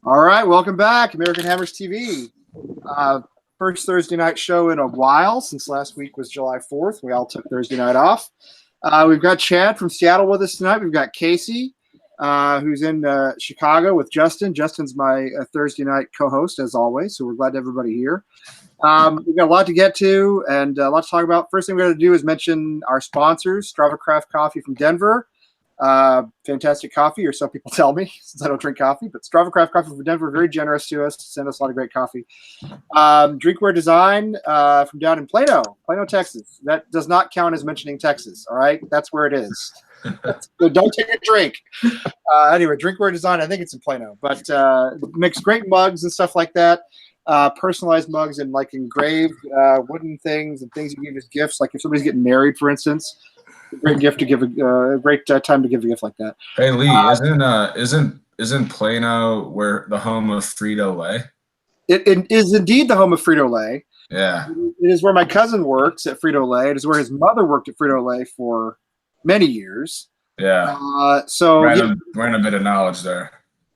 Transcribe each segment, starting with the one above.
All right, welcome back, American Hammers TV. First Thursday night show in a while, since last week was July 4th. We all took Thursday night off. We've got Chad from Seattle with us tonight. We've got Casey, who's in Chicago with Justin. Justin's my Thursday night co-host, as always, so we're glad to have everybody here. We've got a lot to get to and a lot to talk about. First thing we're going to do is mention our sponsors, Strava Craft Coffee from Denver. Fantastic coffee, or some people tell me, since I don't drink coffee, but Strava Craft Coffee from Denver, very generous to us, send us a lot of great coffee. Drinkware Design from down in Plano, Texas. That does not count as mentioning Texas, all right? That's where it is. So don't take a drink. Anyway, Drinkware Design, I think it's in Plano, but makes great mugs and stuff like that. Personalized mugs and like engraved wooden things and things you give as gifts, like if somebody's getting married, for instance. Great gift to give a great time to give a gift like that. Hey Lee, isn't Plano where the home of Frito-Lay? It is indeed the home of Frito-Lay. Yeah. It is where my cousin works at Frito-Lay. It is where his mother worked at Frito-Lay for many years. Yeah. Ran a bit of knowledge there.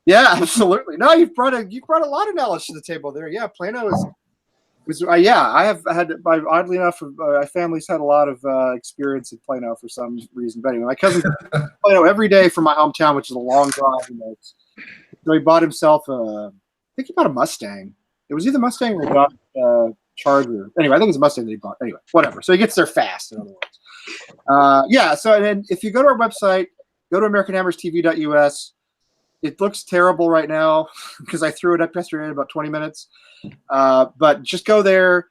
Yeah, absolutely. No, you've brought a lot of knowledge to the table there. Yeah, Plano is. I have had, oddly enough, my family's had a lot of experience in Plano for some reason. But anyway, my cousin Plano every day from my hometown, which is a long drive. So he bought himself I think he bought a Mustang. It was either Mustang or he bought a Charger. Anyway, I think it was a Mustang that he bought. Anyway, whatever. So he gets there fast, in other words. So then if you go to our website, go to AmericanHammersTV.us. It looks terrible right now because I threw it up yesterday in about 20 minutes. But just go there,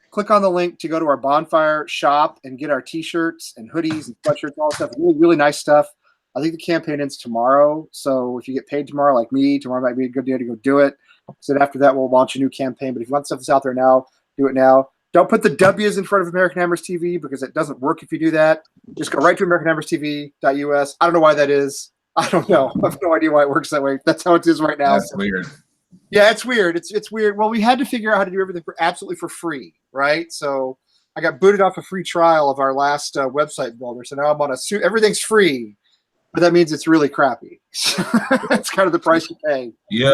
click on the link to go to our bonfire shop and get our t-shirts and hoodies and sweatshirts and all that stuff. Really, really nice stuff. I think the campaign ends tomorrow. So if you get paid tomorrow, like me, tomorrow might be a good day to go do it. So after that, we'll launch a new campaign. But if you want stuff that's out there now, do it now. Don't put the W's in front of American Hammers TV because it doesn't work if you do that. Just go right to AmericanHammersTV.us. I don't know why that is. I don't know. I have no idea why it works that way. That's how it is right now. That's weird. Yeah, it's weird. It's weird. Well, we had to figure out how to do everything absolutely for free, right? So I got booted off a free trial of our last website builder. So now I'm on everything's free, but that means it's really crappy. That's kind of the price you pay. Lee,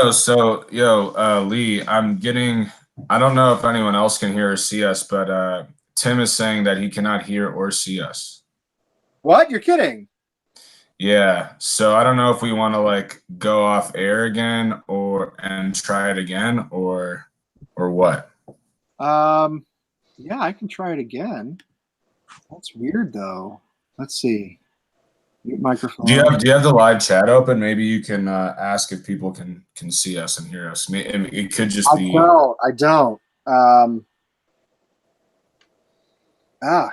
I don't know if anyone else can hear or see us, but Tim is saying that he cannot hear or see us. What? You're kidding? Yeah, so I don't know if we want to like go off air again and try it again or what. Yeah, I can try it again. That's weird though. Let's see. Mute microphone. Do you have the live chat open? Maybe you can ask if people can see us and hear us. It could just be. I don't.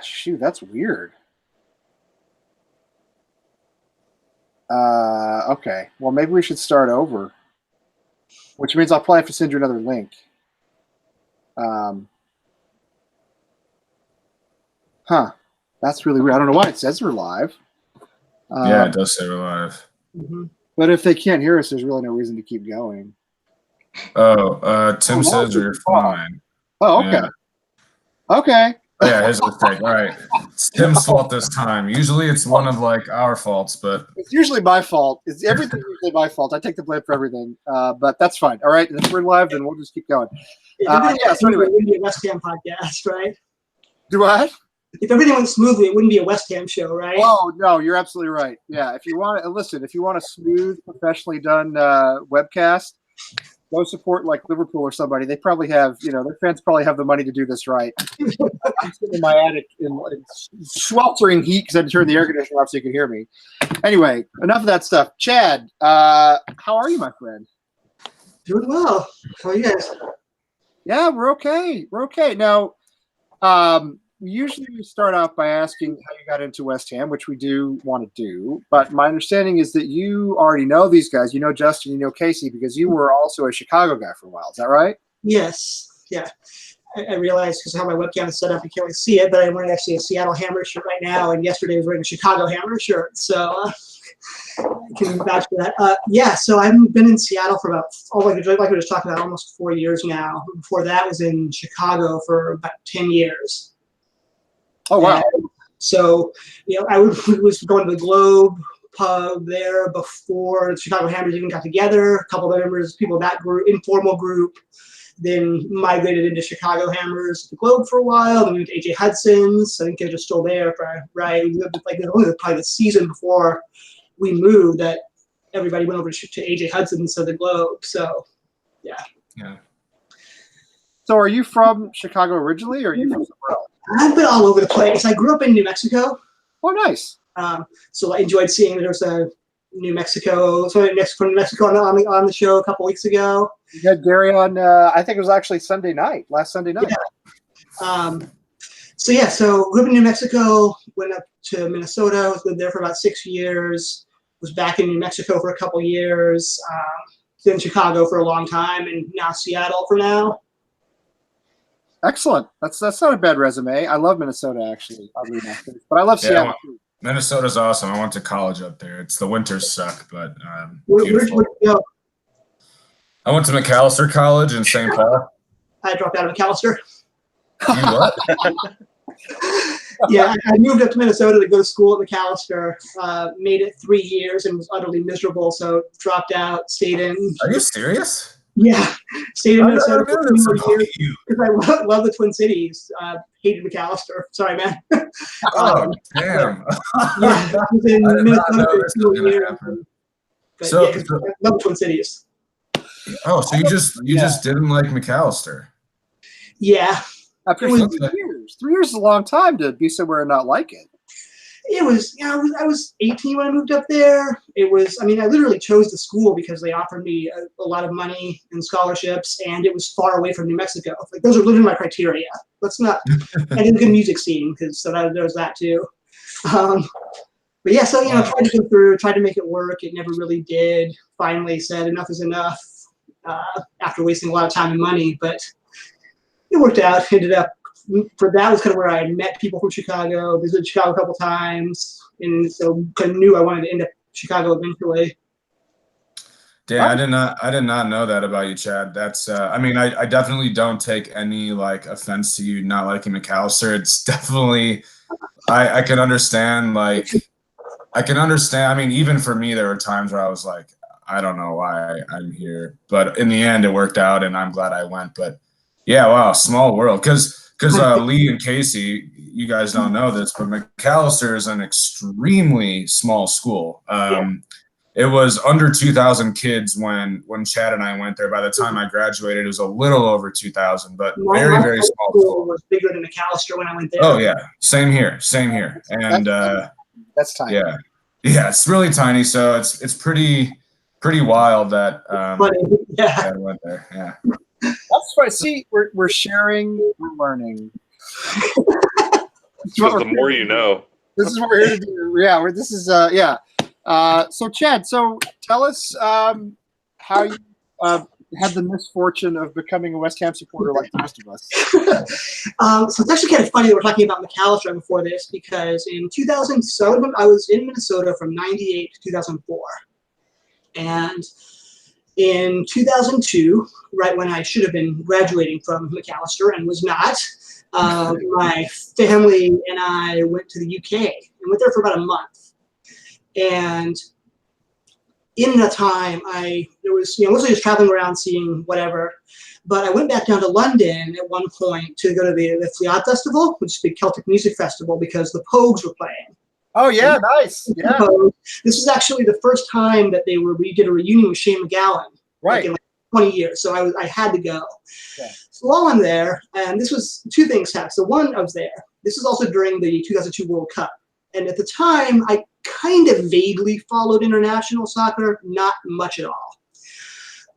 Shoot, that's weird. Okay. Well, maybe we should start over, which means I'll probably have to send you another link. That's really weird. I don't know why it says we're live. Yeah, it does say we're live. But if they can't hear us, there's really no reason to keep going. Tim says we're fine. Oh, okay. Yeah. Okay. Yeah, his mistake. All right. It's Tim's fault this time. Usually it's one of like our faults, but it's usually my fault. Everything's usually my fault. I take the blame for everything. But that's fine. All right. And if we're live, then we'll just keep going. So anyway, it wouldn't be a West Ham podcast, right? Do what? If everything went smoothly, it wouldn't be a West Ham show, right? Oh no, you're absolutely right. Yeah. If you want a smooth, professionally done webcast, go support like Liverpool or somebody. They probably have, their fans probably have the money to do this right. I'm sitting in my attic in sweltering heat because I had to turn the air conditioner off so you could hear me. Anyway, enough of that stuff. Chad, how are you, my friend? Doing well. How are you guys? Yeah, we're okay. We're okay. Now, usually we start off by asking how you got into West Ham, which we do want to do. But my understanding is that you already know these guys. You know Justin, you know Casey, because you were also a Chicago guy for a while. Is that right? Yes. Yeah. I realized because how my webcam is set up, you can't really see it, but I'm wearing actually a Seattle Hammer shirt right now, and yesterday I was wearing a Chicago Hammer shirt. So I can vouch for that. So I've been in Seattle for about, like we were just talking about, almost 4 years now. Before that, I was in Chicago for about 10 years. Oh, wow. And so, I was going to the Globe pub there before the Chicago Hammers even got together. A couple of members, people of that group, informal group, then migrated into Chicago Hammers, the Globe for a while. Then we went to AJ Hudson's. I think they're just still there. Right, we lived like only probably the season before we moved that everybody went over to AJ Hudson's, so the Globe. So, yeah. Yeah. So are you from Chicago originally, or are you from somewhere else? I've been all over the place. I grew up in New Mexico. Oh, nice. So I enjoyed seeing there's a New Mexico, somebody from New Mexico on the show a couple weeks ago. You had Gary on, I think it was actually last Sunday night. Yeah. So grew up in New Mexico, went up to Minnesota, lived there for about 6 years, was back in New Mexico for a couple years, then Chicago for a long time, and now Seattle for now. Excellent. That's not a bad resume. I love Minnesota, actually, oddly enough. But I love Seattle too. Minnesota's awesome. I went to college up there. The winters suck, but Where'd beautiful. you go? I went to Macalester College in St. Paul. I dropped out of Macalester. You what? Yeah, I moved up to Minnesota to go to school at Macalester. Made it 3 years and was utterly miserable, so dropped out. Stayed in. Are you serious? Yeah, stayed in Minnesota for 2 more years You. because I love the Twin Cities. Hated Macalester. Sorry, man. Oh, damn. Yeah, I was in I did not Minnesota know for this 2 was gonna years. happen. But So- yeah, 'cause I love the Twin Cities. Oh, so you just didn't like McAllister? Yeah, After It was- 3 years. 3 years is a long time to be somewhere and not like it. it was. I was 18 when I moved up there. It was. I mean, I literally chose the school because they offered me a lot of money and scholarships, and it was far away from New Mexico. Like those are literally my criteria. Let's not. And a good music scene because there was that too. But yeah, so tried to go through, tried to make it work. It never really did. Finally said enough is enough after wasting a lot of time and money, but it worked out. Ended up for that was kind of where I met people from Chicago, visited Chicago a couple times, and so kind of knew I wanted to end up in Chicago eventually. Yeah, I did not know that about you, Chad. That's I mean, I definitely don't take any like offense to you not liking McAllister. It's definitely I can understand I mean, even for me there were times where I was like, I don't know why I'm here. But in the end it worked out and I'm glad I went. But yeah, wow, small world. Because Lee and Casey, you guys don't know this, but McAllister is an extremely small school. It was under 2,000 kids when Chad and I went there. By the time I graduated, it was a little over 2,000, but very, very small school. Was bigger than McAllister when I went there. Oh yeah, same here. And That's tiny. yeah, it's really tiny. So it's pretty wild that But yeah, Chad went there. Yeah. That's right. See, we're sharing, we're learning. Because the more you know. This is what we're here to do. Yeah, so Chad, tell us how you had the misfortune of becoming a West Ham supporter like the rest of us. so it's actually kind of funny that we're talking about McAllister before this because in 2000, so I was in Minnesota from 98 to 2004. And in 2002, right when I should have been graduating from McAllister and was not, my family and I went to the UK and went there for about a month. And in that time, there was mostly just traveling around, seeing whatever. But I went back down to London at one point to go to the Flead Festival, which is the Celtic music festival, because the Pogues were playing. Oh yeah, nice. Yeah, this was actually the first time that we did a reunion with Shane McGowan. right. Like in 20 years. So I had to go. Yeah. So while I'm there, and this was two things happened. So one, I was there. This was also during the 2002 World Cup. And at the time, I kind of vaguely followed international soccer, not much at all.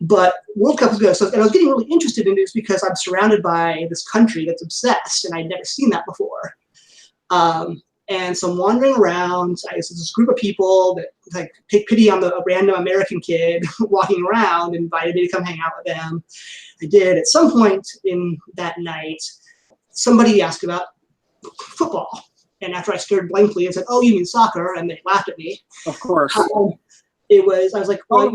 But World Cup was good. So, and I was getting really interested in this because I'm surrounded by this country that's obsessed, and I'd never seen that before. And so I'm wandering around. There's this group of people that like take pity on a random American kid walking around, invited me to come hang out with them. I did. At some point in that night, somebody asked about football. And after I stared blankly and said, "Oh, you mean soccer?" and they laughed at me. Of course. I was like, well,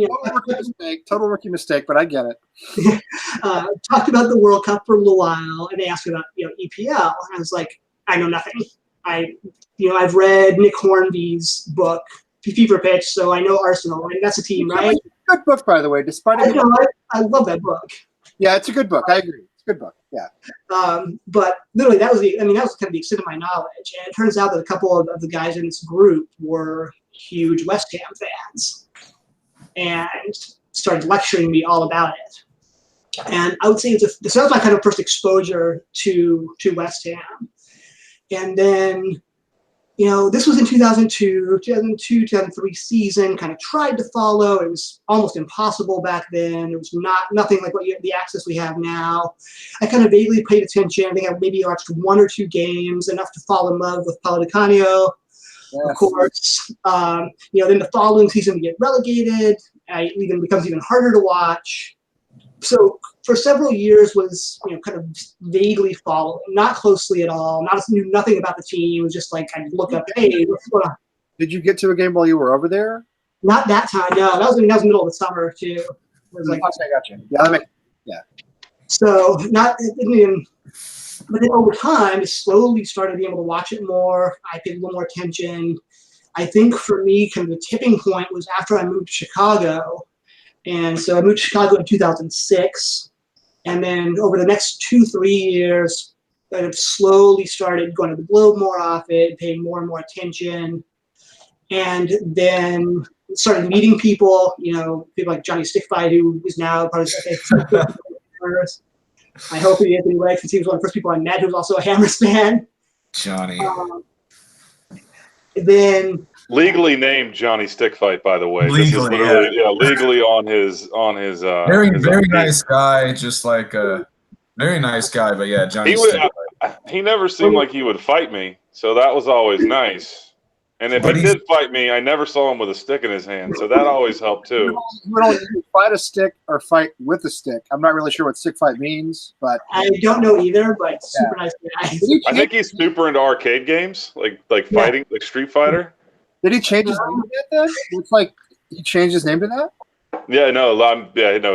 Total rookie mistake, but I get it. Talked about the World Cup for a little while, and they asked me about EPL. And I was like, I know nothing. I've read Nick Hornby's book, Fever Pitch, so I know Arsenal. Right? That's a team, right? Good book, by the way. Despite it, I love that book. yeah, it's a good book. I agree. It's a good book. Yeah. But literally, that was kind of the extent of my knowledge. And it turns out that a couple of the guys in this group were huge West Ham fans, and started lecturing me all about it. And I would say so that was my kind of first exposure to West Ham. And then, this was in 2003 season, kind of tried to follow. It was almost impossible back then. It was nothing like the access we have now. I kind of vaguely paid attention. I think I maybe watched 1 or 2 games, enough to fall in love with Paulo Di Canio, of course. Then the following season we get relegated. It becomes even harder to watch. So for several years was kind of vaguely following, not closely at all. Knew nothing about the team. It was just like I'd look up, hey, what's going on? Did you get to a game while you were over there? Not that time. No, that was the middle of the summer too. It was like, I got you. Yeah, So but then over time, I slowly started being able to watch it more. I paid a little more attention. I think for me, kind of the tipping point was after I moved to Chicago. And so I moved to Chicago in 2006. And then over the next 2-3 years, I slowly started going to the Globe more often, paying more and more attention. And then started meeting people, people like Johnny Stickfight, who is now part of the I hope he is anyway, since he was one of the first people I met who was also a Hammers fan. Johnny. Then legally named Johnny Stickfight, by the way. Legally, this is literally, legally on his very his nice guy, just like a very nice guy. But yeah, Johnny. He never seemed like he would fight me, so that was always nice. And if he did fight me, I never saw him with a stick in his hand, so that always helped too. You would only fight a stick or fight with a stick. I'm not really sure what stick fight means, but I don't know either. But super nice guy. I think he's super into arcade games, like fighting, like Street Fighter. Did he change his name to that then? Looks like he changed his name to that? Yeah, no,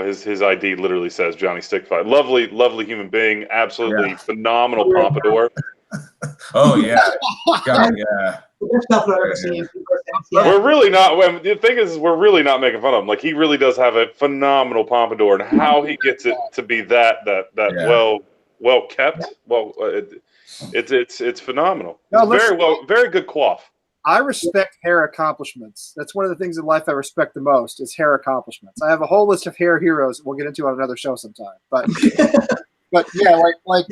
his ID literally says Johnny Stickfight. Lovely human being, absolutely phenomenal pompadour. Oh yeah, God, yeah. We're really not. The thing is, we're really not making fun of him. Like he really does have a phenomenal pompadour, and how he gets it to be that well kept. Well, it's phenomenal. It's very good coif. I respect hair accomplishments. That's one of the things in life I respect the most is hair accomplishments. I have a whole list of hair heroes we'll get into on another show sometime. But but yeah, like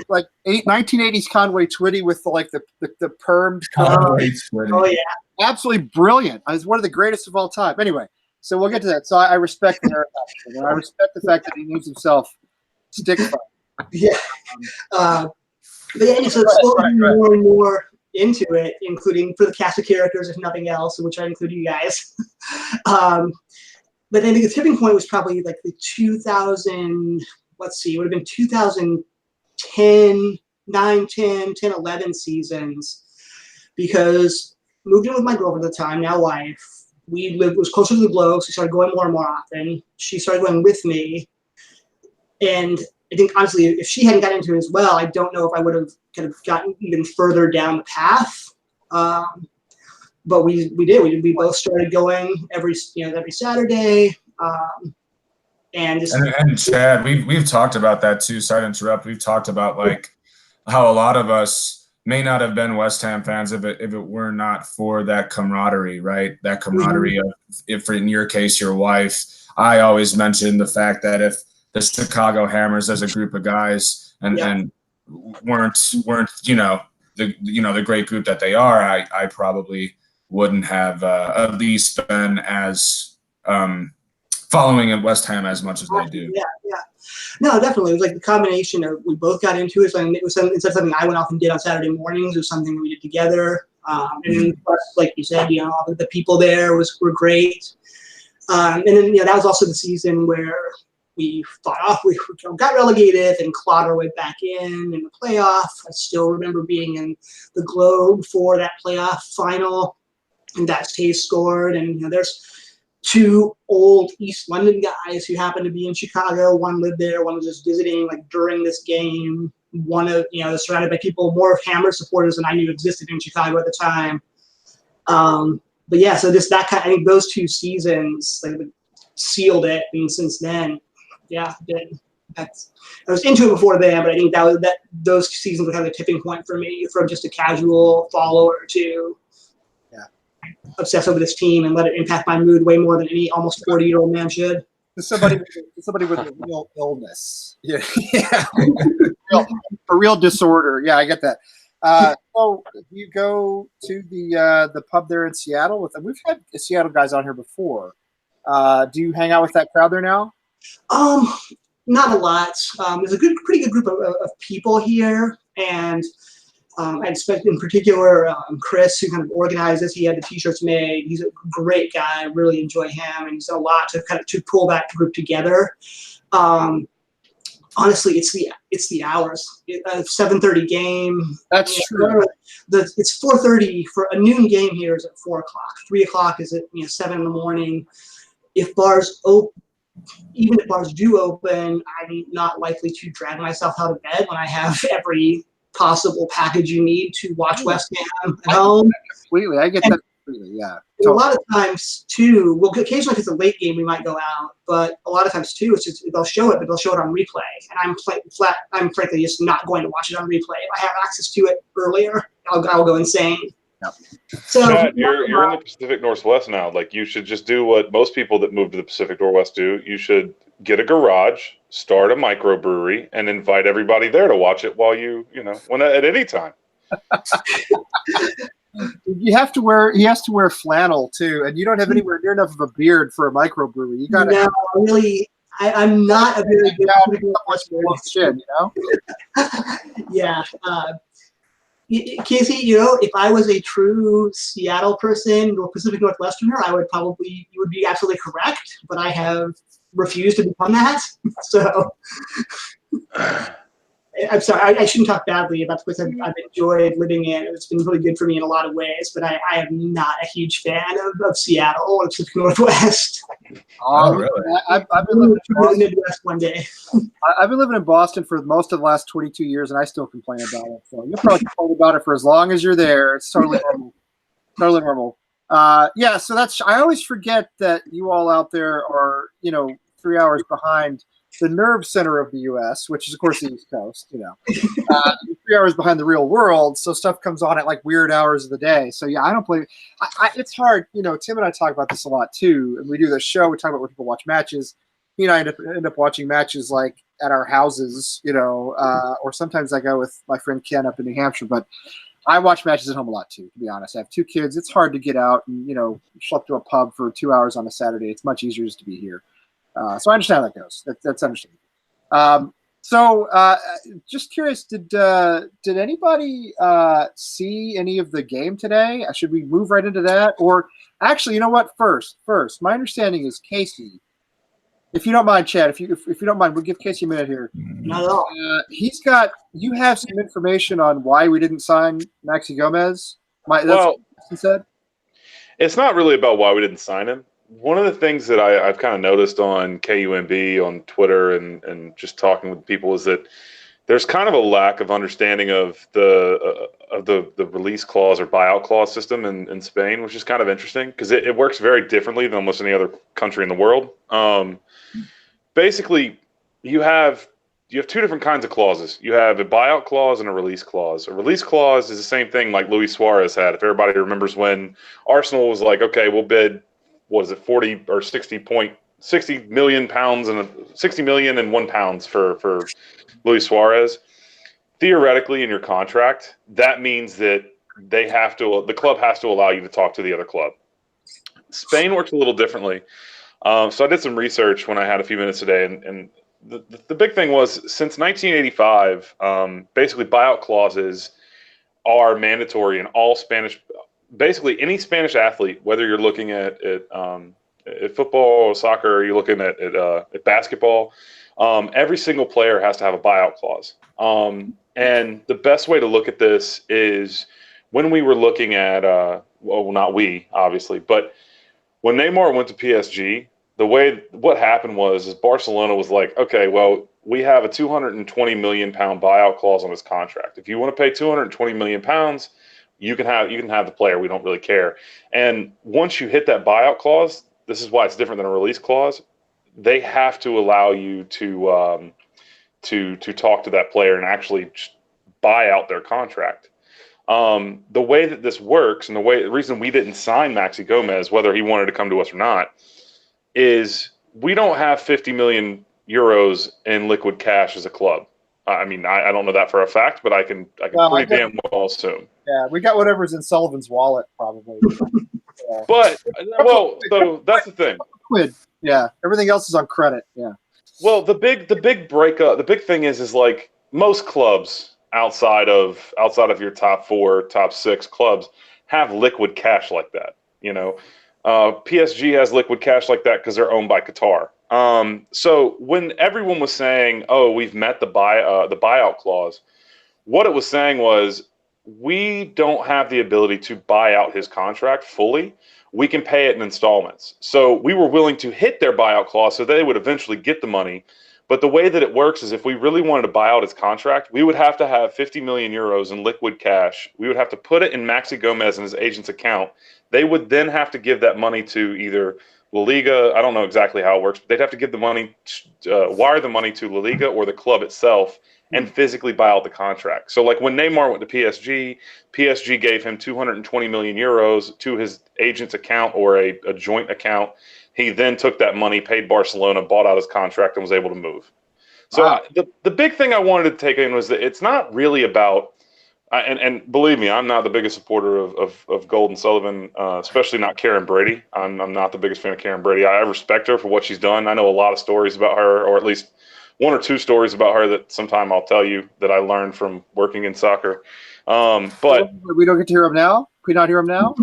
1980s Conway Twitty with the permed Conway Twitty. Oh yeah, absolutely brilliant. It's one of the greatest of all time. Anyway, so we'll get to that. So I respect the hair accomplishment, and I respect the fact that he names himself Stickfight. Yeah. But yeah, so it's slowly more and more into it, including for the cast of characters, if nothing else, which I include you guys. But I think the tipping point was probably like the 2000, it would have been 2010, 9, 10, 10, 11 seasons, because moved in with my girlfriend at the time, now wife. It was closer to the Globe, so we started going more and more often. She started going with me. And I think, honestly, if she hadn't gotten into it as well, I don't know if I would have kind of gotten even further down the path. But we did. We both started going every Saturday. And Chad, we've talked about that too. Sorry to interrupt. We've talked about like how a lot of us may not have been West Ham fans if it were not for that camaraderie, right? That camaraderie of, if in your case, your wife. I always mention the fact that if the Chicago Hammers as a group of guys and weren't the great group that they are, I probably wouldn't have at least been as following at West Ham as much as they do. Yeah. No, definitely. It was like the combination of we both got into it. And it was something I went off and did on Saturday mornings. It was something we did together. And plus, like you said, the people there were great. And then that was also the season where we fought off. We got relegated and clawed our way back in the playoff. I still remember being in the Globe for that playoff final, and that Hayes scored. And there's 2 old East London guys who happened to be in Chicago. One lived there. One was just visiting during this game. One of surrounded by people, more Hammer supporters than I knew existed in Chicago at the time. but yeah, so I think those 2 seasons like sealed it, and since then, yeah, I was into it before then, but I think those seasons were kind of a tipping point for me from just a casual follower to obsess over this team and let it impact my mood way more than any almost 40-year-old man should. Somebody with a real illness, yeah, a real disorder. Yeah, I get that. So you go to the pub there in Seattle with them? We've had Seattle guys on here before. Do you hang out with that crowd there now? Not a lot. There's a pretty good group of people here, and I expect in particular Chris, who kind of organizes. He had the T-shirts made. He's a great guy. I really enjoy him, and he's done a lot to pull that group together. Honestly, it's the hours. 7:30 game. That's true. It's 4:30 for a noon game here is at 4 o'clock. 3 o'clock is at 7 in the morning. If bars open. Even if bars do open, I'm not likely to drag myself out of bed when I have every possible package you need to watch West Ham at home. Completely, I get that completely. Yeah. A lot of times too, well, occasionally if it's a late game, we might go out, but a lot of times too, it's just they'll show it, but they'll show it on replay, and I'm frankly just not going to watch it on replay. If I have access to it earlier, I'll go insane. Yep. So Chad, you're in the Pacific Northwest now. Like, you should just do what most people that move to the Pacific Northwest do. You should get a garage, start a microbrewery, and invite everybody there to watch it while at any time. He has to wear flannel too, and you don't have anywhere near enough of a beard for a microbrewery. You got to. No, really, I'm not a very good chin, Yeah. Casey, if I was a true Seattle person or Pacific Northwesterner, you would be absolutely correct, but I have refused to become that. So I'm sorry, I shouldn't talk badly about the place I've enjoyed living in. It's been really good for me in a lot of ways, but I am not a huge fan of Seattle or Pacific Northwest. Oh, really? I've been living in the Midwest one day. I've been living in Boston for most of the last 22 years, and I still complain about it. So you'll probably complain about it for as long as you're there. It's totally normal. Totally normal. Yeah, so I always forget that you all out there are, 3 hours behind the nerve center of the U.S., which is, of course, the East Coast, 3 hours behind the real world. So stuff comes on at like weird hours of the day. So, yeah, I don't blame it's hard. Tim and I talk about this a lot, too. And we do this show. We talk about where people watch matches. He and I end up watching matches like at our houses, or sometimes I go with my friend Ken up in New Hampshire. But I watch matches at home a lot, too, to be honest. I have 2 kids. It's hard to get out and, schlep to a pub for 2 hours on a Saturday. It's much easier just to be here. So I understand how that goes. That's understandable. Just curious, did anybody see any of the game today? Should we move right into that? Or actually, you know what? First, my understanding is Casey. If you don't mind, Chad, if you don't mind, we'll give Casey a minute here. Not at all. You have some information on why we didn't sign Maxi Gomez? That's well, what he said? It's not really about why we didn't sign him. One of the things that I've kind of noticed on KUMB, on Twitter, and just talking with people is that there's kind of a lack of understanding of the release clause or buyout clause system in Spain, which is kind of interesting because it works very differently than almost any other country in the world. Basically, you have 2 different kinds of clauses. You have a buyout clause and a release clause. A release clause is the same thing like Luis Suarez had. If everybody remembers when Arsenal was like, okay, we'll bid, what is it, 40 or 60 million pounds and 60 million and £1 for Luis Suarez. Theoretically, in your contract, that means that the club has to allow you to talk to the other club. Spain works a little differently. So I did some research when I had a few minutes today, and the big thing was since 1985, basically buyout clauses are mandatory in all Spanish. Basically, any Spanish athlete, whether you're looking at football or soccer, or you're looking at basketball, every single player has to have a buyout clause. And the best way to look at this is when we were looking at, not we, obviously, but when Neymar went to PSG, what happened was Barcelona was like, okay, well, we have a 220 million pound buyout clause on his contract. If you want to pay 220 million pounds, you can have the player. We don't really care. And once you hit that buyout clause, this is why it's different than a release clause. They have to allow you to talk to that player and actually buy out their contract. The way that this works, and the reason we didn't sign Maxi Gomez, whether he wanted to come to us or not, is we don't have 50 million euros in liquid cash as a club. I mean, I don't know that for a fact, but I can pretty damn well assume. Yeah, we got whatever's in Sullivan's wallet, probably. Yeah. But so that's the thing. Quid. Yeah, everything else is on credit. Yeah. Well, the big breakup, the big thing is like most clubs outside of your top 4, top 6 clubs have liquid cash like that. You know, PSG has liquid cash like that because they're owned by Qatar. So when everyone was saying, "Oh, we've met the buyout clause," what it was saying was, we don't have the ability to buy out his contract fully. We can pay it in installments. So we were willing to hit their buyout clause so they would eventually get the money. But the way that it works is if we really wanted to buy out his contract, we would have to have 50 million euros in liquid cash. We would have to put it in Maxi Gomez and his agent's account. They would then have to give that money to either La Liga. I don't know exactly how it works, but they'd have to give the money, wire the money to La Liga or the club itself and physically buy out the contract. So like when Neymar went to PSG gave him 220 million euros to his agent's account or a joint account. He then took that money, paid Barcelona, bought out his contract, and was able to move. So Wow. the big thing I wanted to take in was that it's not really about, and believe me, I'm not the biggest supporter of Golden Sullivan, especially not Karen Brady. I'm not the biggest fan of Karen Brady. I respect her for what she's done. I know a lot of stories about her, or at least 1 or 2 stories about her that sometime I'll tell you that I learned from working in soccer. But we don't get to hear him now. Can we not hear him now?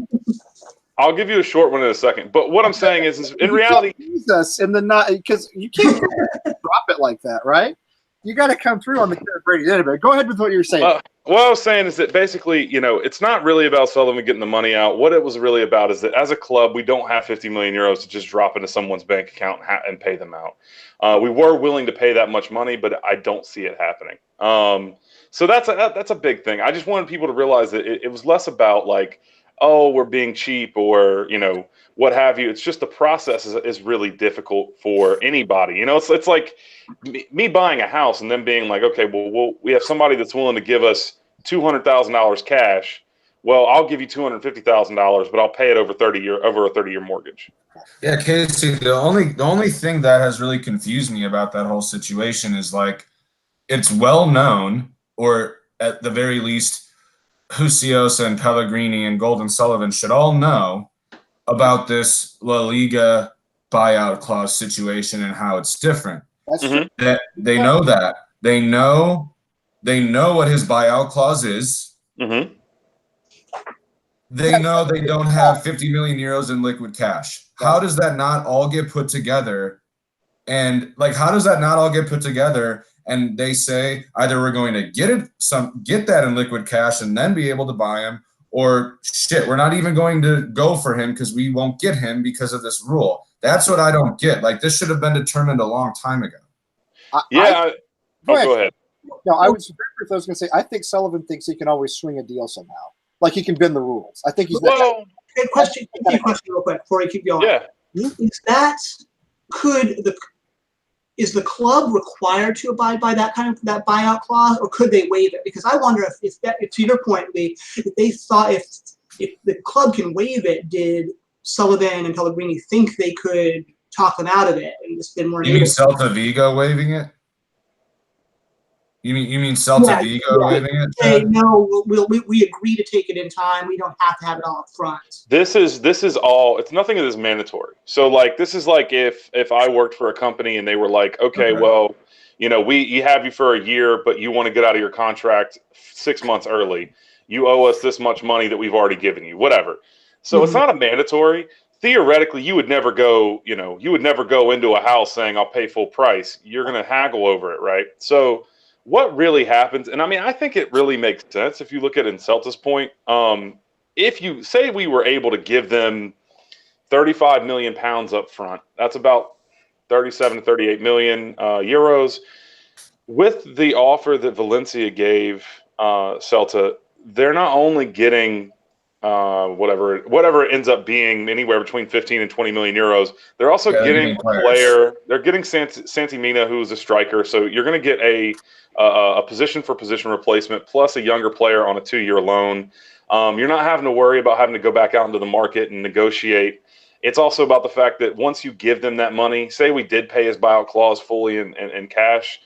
I'll give you a short one in a second. But what I'm saying is in reality, Jesus, in the not because you can't drop it like that, right? You got to come through on the Karen Brady anyway. Go ahead with what you're saying. What I was saying is that basically, you know, it's not really about Sullivan getting the money out. What it was really about is that as a club, we don't have 50 million euros to just drop into someone's bank account and pay them out. We were willing to pay that much money, but I don't see it happening. So that's a big thing. I just wanted people to realize that it was less about like, oh, we're being cheap or, you know, what have you. It's just the process is really difficult for anybody. You know, it's like me buying a house and then being like, okay, well, we have somebody that's willing to give us $200,000 cash. Well, I'll give you $250,000, but I'll pay it over a 30-year mortgage. Yeah, Casey, the only thing that has really confused me about that whole situation is like it's well known, or at the very least, Husios and Pellegrini and Golden Sullivan should all know about this La Liga buyout clause situation and how it's different. That's true. That they know that. They know what his buyout clause is. Mm-hmm. They know they don't have 50 million euros in liquid cash. How does that not all get put together? And like, how does that not all get put together? And they say either we're going to get that in liquid cash and then be able to buy him, or shit, we're not even going to go for him because we won't get him because of this rule. That's what I don't get. Like, this should have been determined a long time ago. Go ahead. No, I was going to say, I think Sullivan thinks he can always swing a deal somehow. Like he can bend the rules. I think he's. Well, Good question. Real quick before you keep going. yeah. Is the club required to abide by that buyout clause, or could they waive it? Because I wonder if to your point, Lee, if they thought if the club can waive it, did Sullivan and Pellegrini think they could talk them out of it and just been more? You mean Celta Vigo waiving it? You mean Celta Vigo waiving it? Say no, we agree to take it in time. We don't have to have it all up front. This is all. It's nothing that is mandatory. So like this is like if I worked for a company and they were like, okay, well, you know, we have you for a year, but you want to get out of your contract 6 months early. You owe us this much money that we've already given you, whatever. So it's not a mandatory. Theoretically, you would never go into a house saying I'll pay full price. You're going to haggle over it, right? So what really happens, and I mean, I think it really makes sense if you look at it in Celta's point. If you say we were able to give them 35 million pounds up front, that's about 37 to 38 million euros. With the offer that Valencia gave Celta, they're not only getting whatever it ends up being, anywhere between 15 and 20 million euros. They're also getting a player. They're getting Santi Mina, who's a striker. So you're going to get a position for position replacement plus a younger player on a 2-year loan. You're not having to worry about having to go back out into the market and negotiate. It's also about the fact that once you give them that money, say we did pay his buyout clause fully in cash,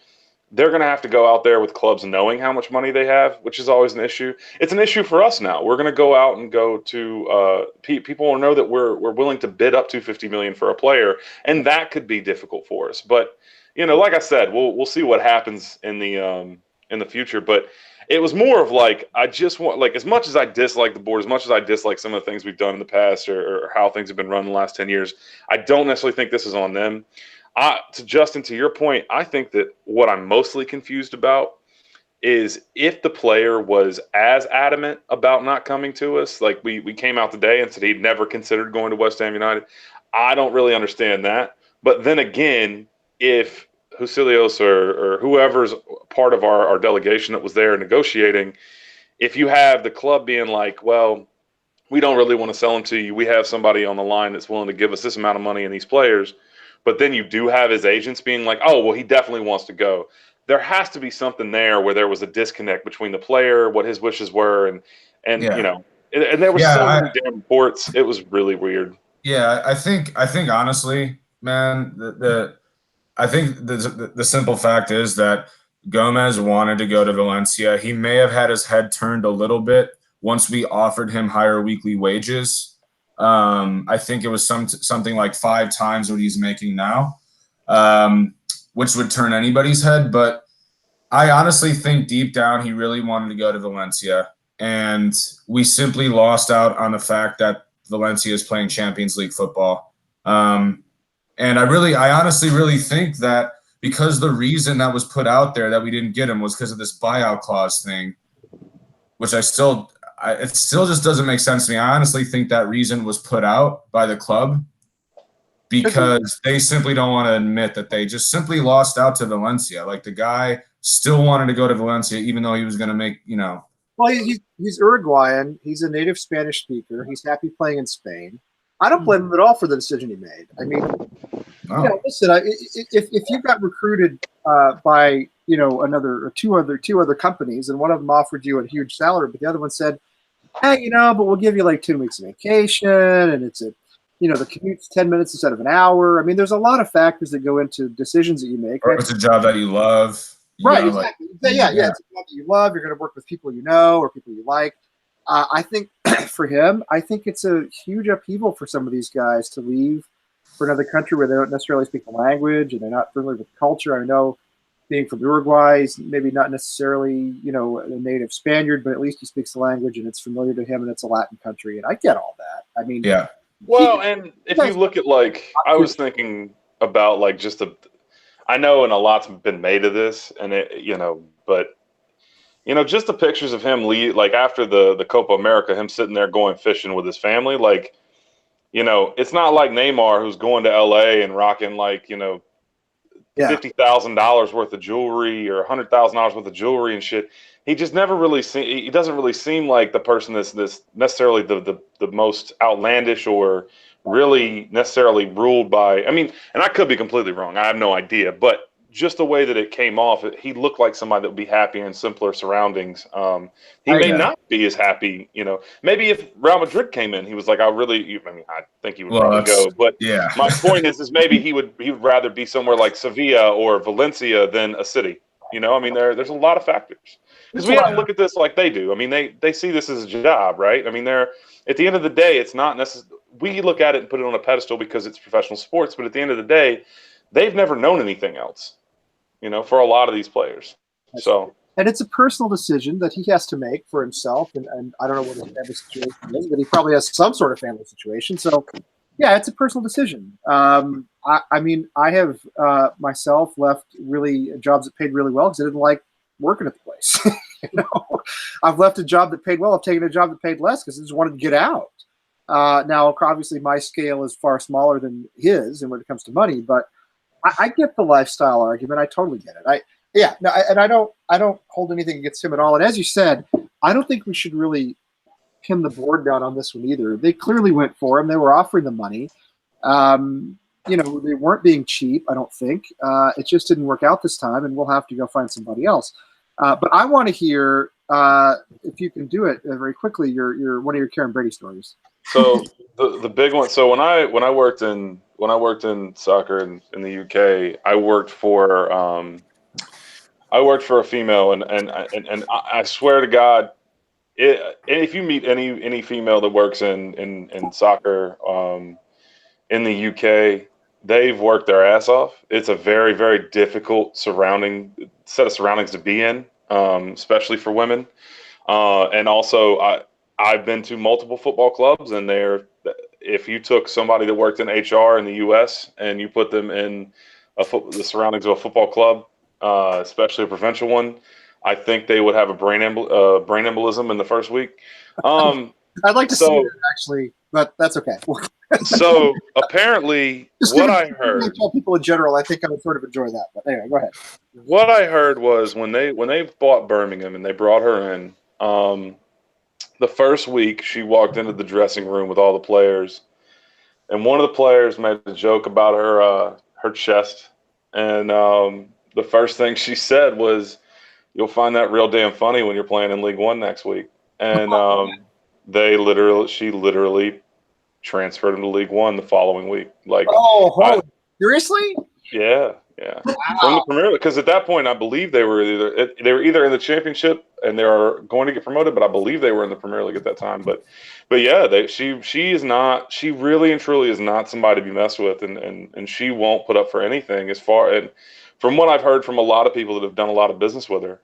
they're going to have to go out there with clubs knowing how much money they have, which is always an issue. It's an issue for us now. We're going to go out and go to people will know that we're willing to bid up to $50 million for a player, and that could be difficult for us. But like I said, we'll see what happens in the future. But it was more of like, I just want, like, as much as I dislike the board, as much as I dislike some of the things we've done in the past or how things have been run in the last 10 years, I don't necessarily think this is on them. To Justin, to your point, I think that what I'm mostly confused about is if the player was as adamant about not coming to us, like we came out today and said he'd never considered going to West Ham United. I don't really understand that. But then again, if Husilios or whoever's part of our delegation that was there negotiating, if you have the club being like, well, we don't really want to sell him to you. We have somebody on the line that's willing to give us this amount of money and these players. But then you do have his agents being like, oh, well, he definitely wants to go. There has to be something there where there was a disconnect between the player, what his wishes were, and and there were so many damn reports. It was really weird. Yeah, I think honestly, man, I think the simple fact is that Gomez wanted to go to Valencia. He may have had his head turned a little bit once we offered him higher weekly wages. I think it was something like 5 times what he's making now, which would turn anybody's head. But I honestly think deep down he really wanted to go to Valencia, and we simply lost out on the fact that Valencia is playing Champions League football. And I honestly really think that because the reason that was put out there that we didn't get him was because of this buyout clause thing, which it still just doesn't make sense to me. I honestly think that reason was put out by the club because they simply don't want to admit that they just simply lost out to Valencia. Like, the guy still wanted to go to Valencia, even though he was going to make, Well, he's Uruguayan. He's a native Spanish speaker. He's happy playing in Spain. I don't blame him at all for the decision he made. I mean, listen, if you got recruited by two other companies, and one of them offered you a huge salary, but the other one said, hey, but we'll give you like 2 weeks of vacation, and it's the commute's 10 minutes instead of an hour. I mean, there's a lot of factors that go into decisions that you make. Or it's a job that you love. Right, exactly. It's a job that you love. You're going to work with people you know or people you like. I think for him, I think it's a huge upheaval for some of these guys to leave for another country where they don't necessarily speak the language and they're not familiar with the culture. I know being from Uruguay, he's maybe not necessarily, a native Spaniard, but at least he speaks the language and it's familiar to him, and it's a Latin country. And I get all that. I mean, yeah. Well, and if you look at, like, I was thinking about, like, I know, and a lot's been made of this, and but just the pictures of him like after the Copa America, him sitting there going fishing with his family, like, it's not like Neymar, who's going to LA and rocking like, $50,000 worth of jewelry or $100,000 worth of jewelry and shit. He just never really he doesn't really seem like the person that's necessarily the most outlandish or really necessarily ruled by, I mean, and I could be completely wrong. I have no idea, but just the way that it came off, he looked like somebody that would be happy in simpler surroundings. He may not be as happy, maybe if Real Madrid came in, he was like, I think he would probably go. But my point is maybe he would rather be somewhere like Sevilla or Valencia than a city. I mean, there's a lot of factors. Because we have to look at this like they do. I mean, they see this as a job, right? I mean, at the end of the day, it's not necessarily, we look at it and put it on a pedestal because it's professional sports, but at the end of the day, they've never known anything else, for a lot of these players. And it's a personal decision that he has to make for himself. And I don't know what his family situation is, but he probably has some sort of family situation. So, yeah, it's a personal decision. I mean, I have myself left really jobs that paid really well because I didn't like working at the place. I've left a job that paid well. I've taken a job that paid less because I just wanted to get out. Now, obviously, my scale is far smaller than his, and when it comes to money, but I get the lifestyle argument. I totally get it. I don't hold anything against him at all. And as you said, I don't think we should really pin the board down on this one either. They clearly went for him. They were offering the money. They weren't being cheap, I don't think. It just didn't work out this time, and we'll have to go find somebody else. But I want to hear, if you can do it very quickly, your one of your Karen Brady stories. So the big one. So when I worked in soccer in the UK, I worked for a female, and I swear to God, if you meet any female that works in soccer in the UK, they've worked their ass off. It's a very, very difficult set of surroundings to be in, especially for women. And also, I've been to multiple football clubs, and if you took somebody that worked in HR in the US and you put them in the surroundings of a football club, especially a provincial one, I think they would have a brain embolism in the first week. I'd like to see it, actually, but that's okay. So apparently, what I heard, tell people in general, I think I would sort of enjoy that. But anyway, go ahead. What I heard was when they bought Birmingham and they brought her in, the first week she walked into the dressing room with all the players, and one of the players made a joke about her chest, and the first thing she said was, "You'll find that real damn funny when you're playing in League One next week." And she literally transferred him to League One the following week. Like, seriously? Yeah. Wow. From the Premier League, because at that point I believe they were either in the Championship and they are going to get promoted, but I believe they were in the Premier League at that time. But yeah, she really and truly is not somebody to be messed with, and she won't put up for anything and from what I've heard from a lot of people that have done a lot of business with her,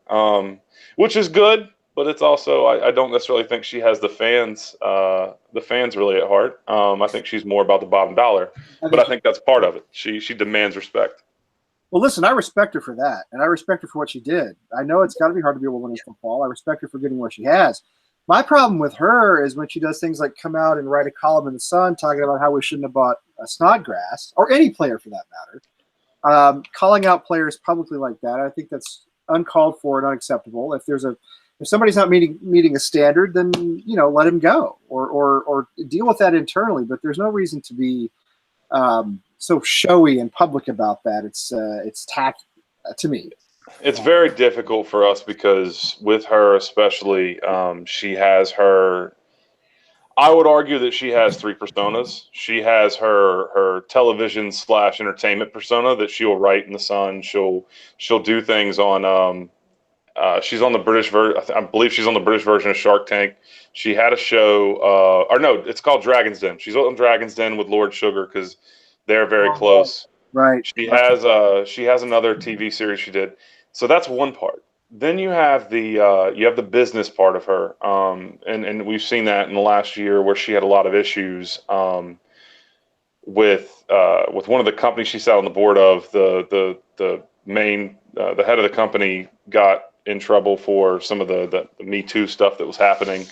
which is good. But it's also, I don't necessarily think she has the fans really at heart. I think she's more about the bottom dollar, but I think that's part of it. She demands respect. Well, listen, I respect her for that, and I respect her for what she did. I know it's got to be hard to be a woman in football. I respect her for getting where she has. My problem with her is when she does things like come out and write a column in the Sun talking about how we shouldn't have bought Snodgrass, or any player for that matter, calling out players publicly like that. I think that's uncalled for and unacceptable. If somebody's not meeting a standard, then let him go or deal with that internally. But there's no reason to be so showy and public about that. It's tacky to me. It's very difficult for us because with her especially, she has her. I would argue that she has three personas. She has her television / entertainment persona that she'll write in the Sun. She'll do things on. She's on the British version. I believe she's on the British version of Shark Tank. She had a show, it's called Dragon's Den. She's on Dragon's Den with Lord Sugar because they're very close. Right. She has another TV series she did. So that's one part. Then you have the business part of her, and we've seen that in the last year where she had a lot of issues with one of the companies she sat on the board of. The head of the company got in trouble for some of the Me Too stuff that was happening.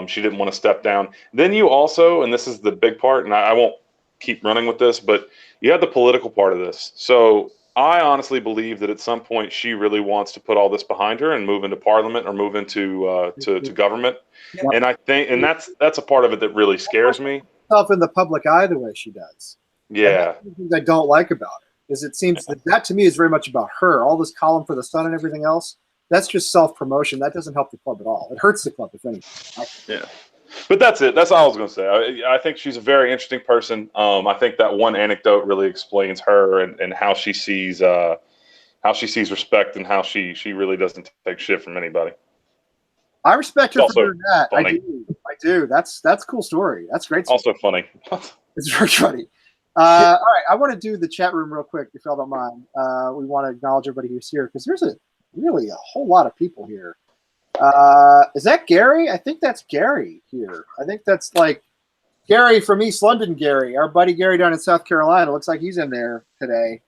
She didn't want to step down. Then you also, and this is the big part, and I won't keep running with this, but you have the political part of this. So I honestly believe that at some point she really wants to put all this behind her and move into Parliament or move into to government. Yeah. And I think, and that's a part of it that really scares me. Herself in the public eye the way she does. Yeah. Things I don't like about it is it seems that to me is very much about her. All this column for the Sun and everything else, that's just self-promotion. That doesn't help the club at all. It hurts the club, if anything. Yeah. But that's it. That's all I was going to say. I think she's a very interesting person. I think that one anecdote really explains her and how she sees respect and how she really doesn't take shit from anybody. I respect her for that. Funny. I do. That's a cool story. That's great story. Also funny. It's very funny. All right. I want to do the chat room real quick, if y'all don't mind. We want to acknowledge everybody who's here because there's really a whole lot of people here. Is that Gary? I think that's Gary here. I think that's like Gary from East London, Gary. Our buddy Gary down in South Carolina. Looks like he's in there today.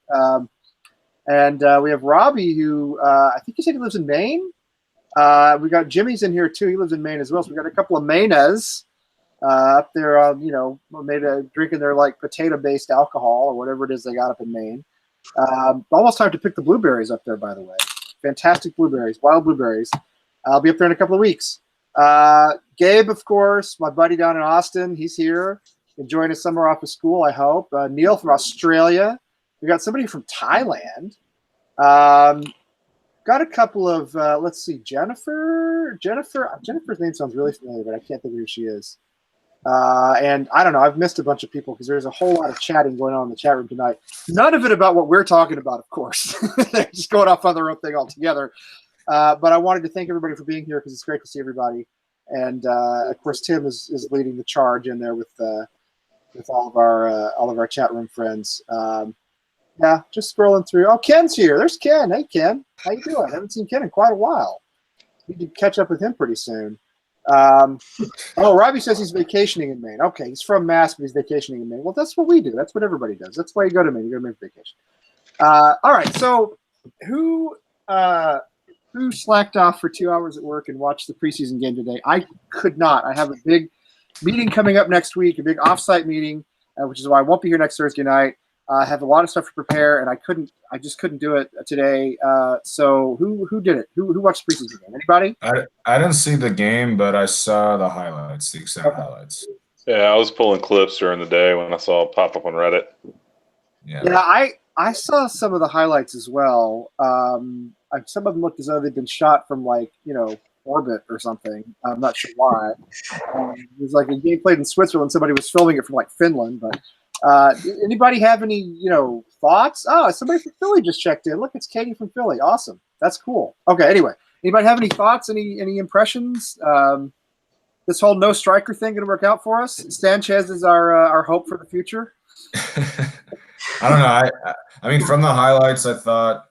And we have Robbie, who I think he said he lives in Maine. We got Jimmy's in here too. He lives in Maine as well. So we got a couple of Maines up there, maybe drinking their like potato-based alcohol or whatever it is they got up in Maine. Almost time to pick the blueberries up there, by the way. Fantastic blueberries, wild blueberries. I'll be up there in a couple of weeks. Gabe, of course, my buddy down in Austin. He's here, enjoying his summer off of school, I hope. Neil from Australia. We got somebody from Thailand. Got a couple of, let's see, Jennifer's name sounds really familiar, but I can't think of who she is. And I don't know, I've missed a bunch of people because there's a whole lot of chatting going on in the chat room tonight. None of it about what we're talking about, of course. They're just going off on their own thing altogether. But I wanted to thank everybody for being here because it's great to see everybody. And of course, Tim is leading the charge in there with all of our chat room friends. Yeah, just scrolling through. Oh, Ken's here. There's Ken. Hey, Ken. How you doing? I haven't seen Ken in quite a while. We can catch up with him pretty soon. Robbie says he's vacationing in Maine. Okay, he's from Mass, but he's vacationing in Maine. Well, that's what we do. That's what everybody does. That's why you go to Maine. You go to Maine for vacation. All right, so who slacked off for 2 hours at work and watched the preseason game today? I could not. I have a big meeting coming up next week, a big offsite meeting, which is why I won't be here next Thursday night. I have a lot of stuff to prepare, and I just couldn't do it today. So who did it? Who watched the preseason game? Anybody? I didn't see the game, but I saw the highlights, the extended highlights. Yeah, I was pulling clips during the day when I saw it pop up on Reddit. Yeah, I saw some of the highlights as well. Some of them looked as though they'd been shot from orbit or something. I'm not sure why. It was like a game played in Switzerland. Somebody was filming it from Finland, but. Anybody have any, thoughts? Oh, somebody from Philly just checked in. Look, it's Katie from Philly. Awesome. That's cool. Okay. Anyway, anybody have any thoughts? Any impressions? This whole no striker thing going to work out for us? Sanchez is our hope for the future. I don't know. I mean, from the highlights, I thought,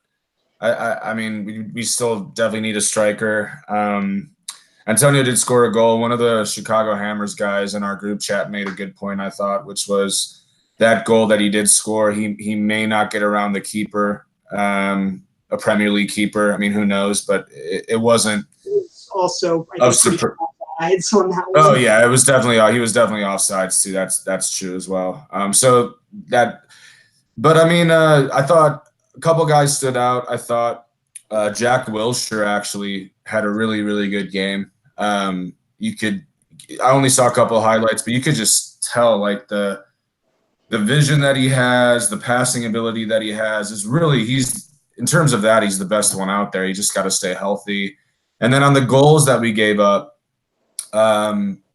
I mean, we still definitely need a striker. Antonio did score a goal. One of the Chicago Hammers guys in our group chat made a good point, I thought, which was that goal that he did score. He may not get around the keeper, a Premier League keeper. I mean, who knows? But it wasn't. Also, I think offsides on that one. Oh yeah, it was definitely. He was definitely offsides too. That's true as well. But I mean, I thought a couple guys stood out. I thought Jack Wilshere actually had a really, really good game. I only saw a couple of highlights, but you could just tell the vision that he has, the passing ability that he has is really, in terms of that, he's the best one out there. You just got to stay healthy. And then on the goals that we gave up,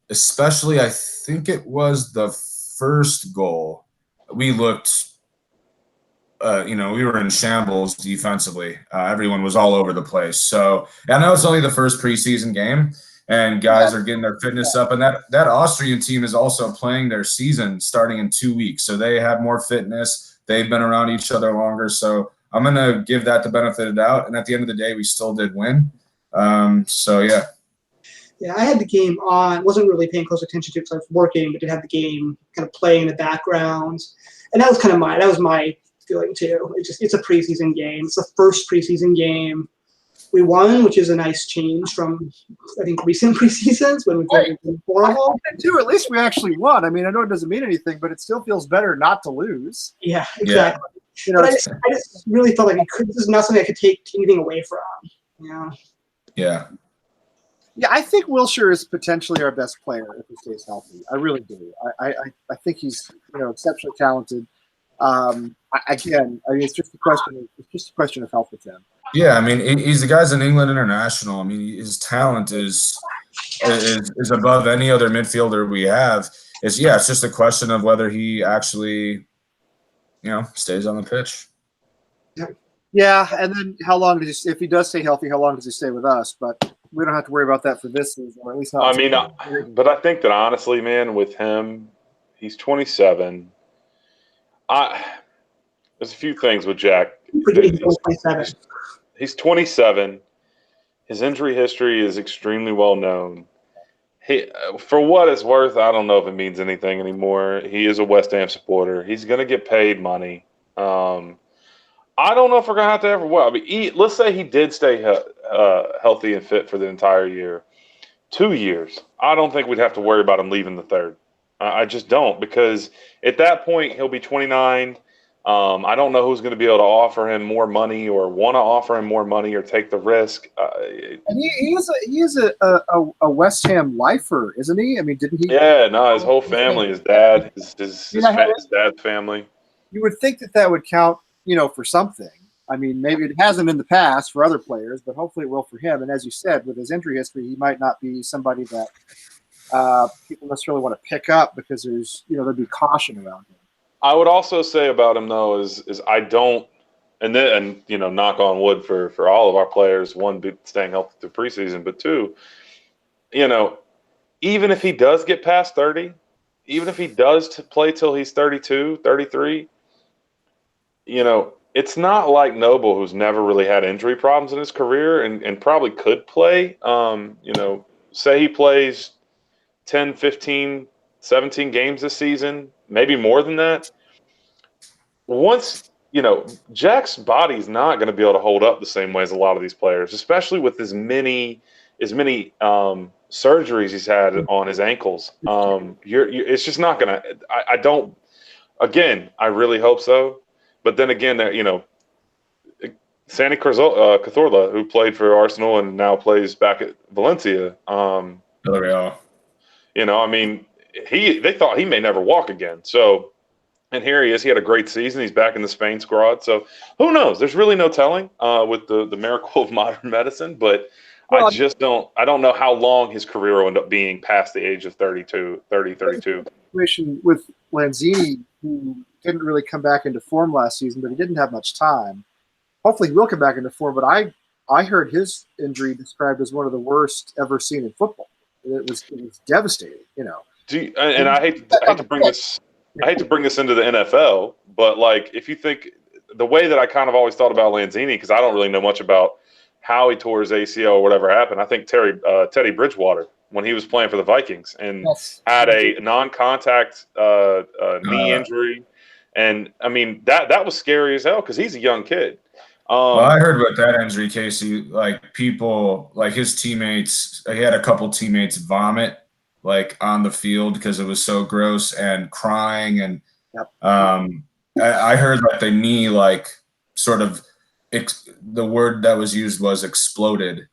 especially I think it was the first goal, we looked we were in shambles defensively. Everyone was all over the place. So I know it's only the first preseason game, and guys are getting their fitness up. And that Austrian team is also playing their season starting in 2 weeks. So they have more fitness. They've been around each other longer. So I'm going to give that the benefit of the doubt. And at the end of the day, we still did win. Yeah. Yeah, I had the game on. Wasn't really paying close attention to it because I was working, but did have the game kind of playing in the background. And that was my feeling too. It's a preseason game. It's the first preseason game. We won, which is a nice change from, I think, recent preseasons when we've been horrible. Too, at least we actually won. I mean, I know it doesn't mean anything, but it still feels better not to lose. Yeah, exactly. Yeah. But I just really felt like this is not something I could take anything away from. Yeah. Yeah, I think Wilshere is potentially our best player if he stays healthy. I really do. I think he's exceptionally talented. It's just a question of health with him. Yeah, I mean, he's the guy's an England international. I mean, his talent is above any other midfielder we have. It's just a question of whether he actually, stays on the pitch. Yeah, and then how long if he does stay healthy, how long does he stay with us? But we don't have to worry about that for this season, or at least not. But I think that honestly, man, with him, he's 27. There's a few things with Jack. He's 27. His injury history is extremely well known. For what it's worth, I don't know if it means anything anymore. He is a West Ham supporter. He's going to get paid money. I don't know if we're going to have to ever. Well, I mean, let's say he did stay healthy and fit for the entire year. 2 years. I don't think we'd have to worry about him leaving the third. I just don't, because at that point he'll be 29. I don't know who's going to be able to offer him more money or want to offer him more money or take the risk. And he is a West Ham lifer, isn't he? I mean, didn't he? Yeah, no, his whole family, his dad, his dad's family. You would think that would count, for something. I mean, maybe it hasn't in the past for other players, but hopefully it will for him. And as you said, with his injury history, he might not be somebody that people necessarily want to pick up because there'd be caution around him. I would also say about him though is I don't, and knock on wood for all of our players. One, staying healthy through preseason, but two, even if he does get past 30, even if he does play till he's 32, 33, it's not like Noble, who's never really had injury problems in his career and probably could play. Say he plays 10, 15, 17 games this season, maybe more than that. Once, Jack's body's not going to be able to hold up the same way as a lot of these players, especially with as many surgeries he's had on his ankles. It's just not going to. I don't. Again, I really hope so, but then again, Santi Cazorla, who played for Arsenal and now plays back at Valencia. Villarreal. They thought he may never walk again. So, and here he is. He had a great season. He's back in the Spain squad. So, who knows? There's really no telling with the miracle of modern medicine. But I don't know how long his career will end up being past the age of 32. Situation with Lanzini, who didn't really come back into form last season, but he didn't have much time. Hopefully, he will come back into form. But I heard his injury described as one of the worst ever seen in football. It was devastating, And I hate to bring this. I hate to bring this into the NFL, but if you think the way that I kind of always thought about Lanzini, because I don't really know much about how he tore his ACL or whatever happened. I think Teddy Bridgewater, when he was playing for the Vikings and had a non-contact knee injury, and I mean that was scary as hell because he's a young kid. Well, I heard about that injury, Casey. People, his teammates, he had a couple teammates vomit on the field because it was so gross and crying. And I heard that the knee, the word that was used was exploded.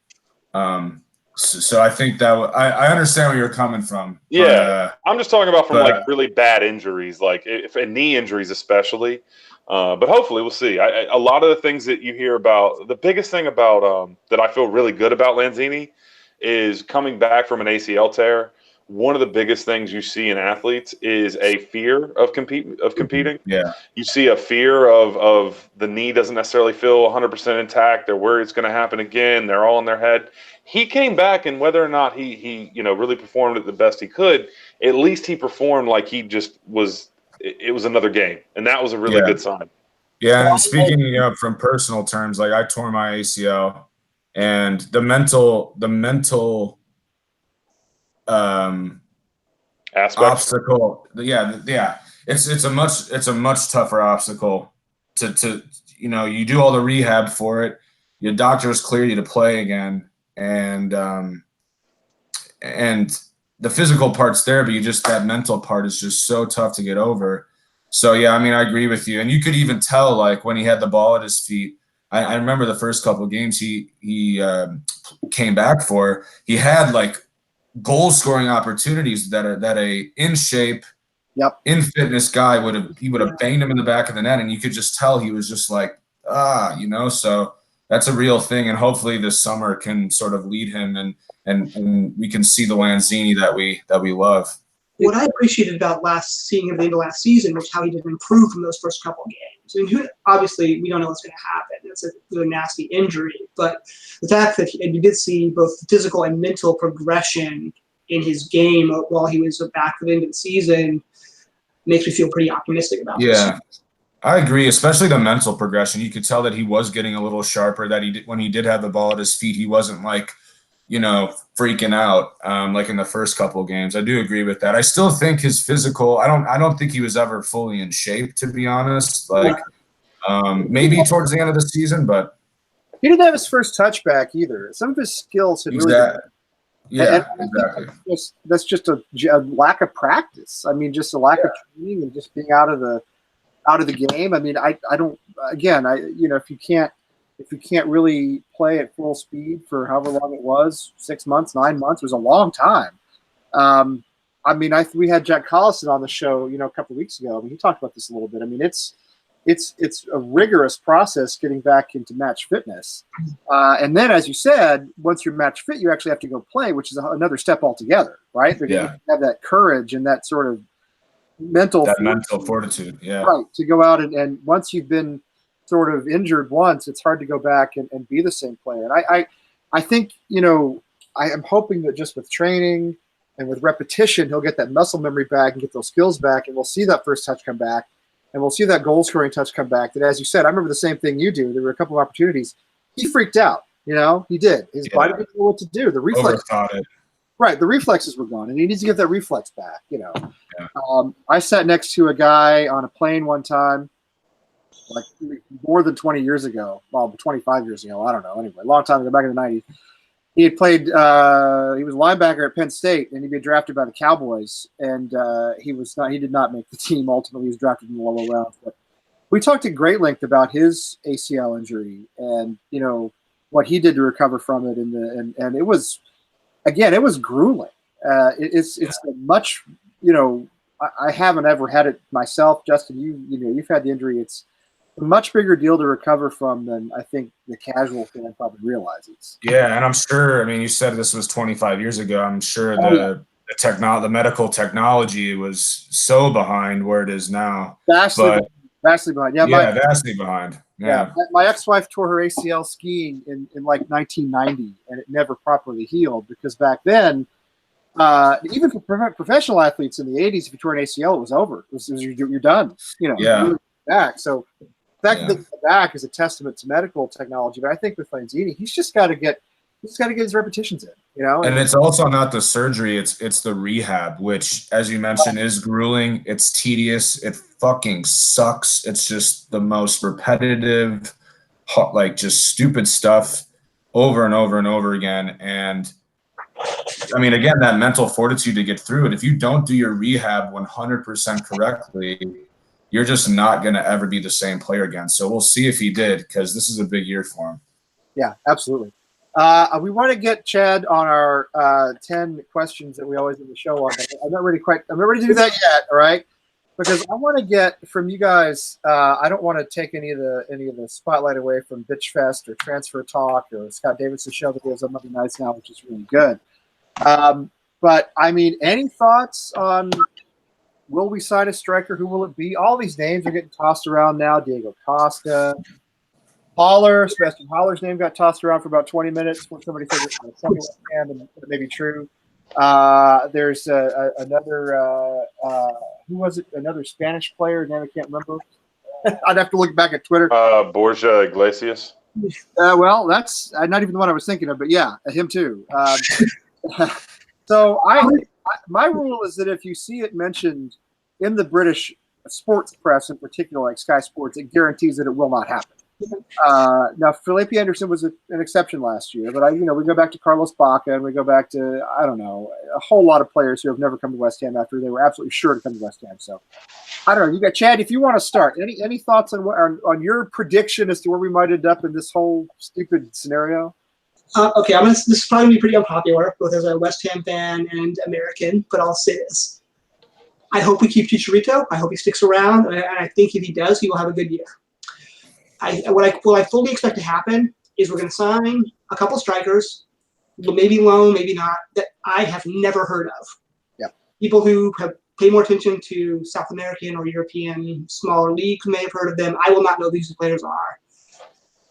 So I think that I understand where you're coming from. Yeah, but, I'm just talking about from really bad injuries, if knee injuries especially. But hopefully we'll see. A lot of the things that you hear about, the biggest thing about that I feel really good about Lanzini is coming back from an ACL tear. One of the biggest things you see in athletes is a fear of competing. Yeah, you see a fear of the knee doesn't necessarily feel 100% intact. They're worried it's going to happen again. They're all in their head. He came back, and whether or not he really performed at the best he could, at least he performed like he just was. It was another game, and that was a really good sign. Yeah, and speaking from personal terms, I tore my ACL, and the mental aspect. Obstacle. Yeah. It's a much tougher obstacle to you do all the rehab for it. Your doctors clear you to play again, and the physical part's there, but that mental part is just so tough to get over. So, yeah, I agree with you. And you could even tell, when he had the ball at his feet, I remember the first couple of games he came back for, he had, goal-scoring opportunities that a in-shape, in-fitness guy would have banged him in the back of the net, and you could just tell he was just so that's a real thing, and hopefully this summer can sort of lead him and we can see the Lanzini that we love. What I appreciated about seeing him at the end of last season was how he did improve from those first couple of games. Obviously, we don't know what's going to happen. It's a really nasty injury, but the fact that you did see both physical and mental progression in his game while he was back at the end of the season makes me feel pretty optimistic about this. Yeah, I agree, especially the mental progression. You could tell that he was getting a little sharper, that when he did have the ball at his feet, he wasn't freaking out in the first couple of games. I do agree with that. I still think his physical, I don't think he was ever fully in shape, to be honest. Maybe towards the end of the season, but he didn't have his first touchback either. Some of his skills had really exactly. That's just a lack of practice. Just a lack of training and just being out of the out of the game. I mean, I don't. Again, if you can't really play at full speed for however long it was, 6 months, 9 months, was a long time. I mean, we had Jack Collison on the show, a couple of weeks ago. I mean, he talked about this a little bit. I mean, it's a rigorous process getting back into match fitness. And then, as you said, once you're match fit, you actually have to go play, which is another step altogether, right? They're going to have that courage and that sort of mental fortitude. Yeah. Right. To go out and once you've been sort of injured once, it's hard to go back and be the same player. And I think, I am hoping that just with training and with repetition, he'll get that muscle memory back and get those skills back, and we'll see that first touch come back, and we'll see that goal-scoring touch come back. That, as you said, I remember the same thing you do. There were a couple of opportunities. He freaked out. He did. His body didn't know what to do. The reflex, right? The reflexes were gone, and he needs to get that reflex back. Yeah. I sat next to a guy on a plane one time, like more than 20 years ago. Well, 25 years ago. I don't know. Anyway, a long time ago, back in the 90s. He had played. He was a linebacker at Penn State, and he'd been drafted by the Cowboys. And he did not make the team. Ultimately, he was drafted in the lower rounds. But we talked at great length about his ACL injury and what he did to recover from it. And it was, again, it was grueling. It's a much. I haven't ever had it myself, Justin. You've had the injury. It's a much bigger deal to recover from than I think the casual fan probably realizes. Yeah, and I'm sure. I mean, you said this was 25 years ago. I'm sure the medical technology was so behind where it is now. Vastly behind. Yeah, vastly behind. Yeah. My ex-wife tore her ACL skiing in like 1990, and it never properly healed because back then, even for professional athletes in the 80s, if you tore an ACL, it was over. You're done. You're back. So the fact that the back is a testament to medical technology. But I think with Lanzini, he's just got to get his repetitions in. And it's also not the surgery; it's the rehab, which, as you mentioned, is grueling. It's tedious. It fucking sucks. It's just the most repetitive, just stupid stuff over and over and over again. And I mean, again, that mental fortitude to get through it. If you don't do your rehab 100% correctly, you're just not going to ever be the same player again. So we'll see if he did, because this is a big year for him. Yeah, absolutely. We want to get Chad on our 10 questions that we always do the show on. I'm not ready to do that yet. All right. Because I want to get from you guys. I don't want to take any of the spotlight away from Bitch Fest or Transfer Talk or Scott Davidson's show that he has on Monday nights now, which is really good. But I mean, any thoughts on will we sign a striker? Who will it be? All these names are getting tossed around now. Diego Costa, Sebastian Haller's name got tossed around for about 20 minutes when somebody said something and it may be true. There's another who was it? Another Spanish player name I can't remember. I'd have to look back at Twitter. Borja Iglesias. Well, that's not even the one I was thinking of, but yeah, him too. So my rule is that if you see it mentioned in the British sports press, in particular, like Sky Sports, it guarantees that it will not happen. Now, Felipe Anderson was an exception last year, but we go back to Carlos Baca and we go back to, I don't know, a whole lot of players who have never come to West Ham after they were absolutely sure to come to West Ham. So I don't know. You got Chad, if you want to start, any thoughts on your prediction as to where we might end up in this whole stupid scenario? Okay, this is probably going to be pretty unpopular, both as a West Ham fan and American, but I'll say this. I hope we keep Chicharito. I hope he sticks around, and I think if he does, he will have a good year. What I fully expect to happen is we're going to sign a couple strikers, maybe loan, maybe not, that I have never heard of. Yeah. People who have paid more attention to South American or European smaller leagues may have heard of them. I will not know who these players are.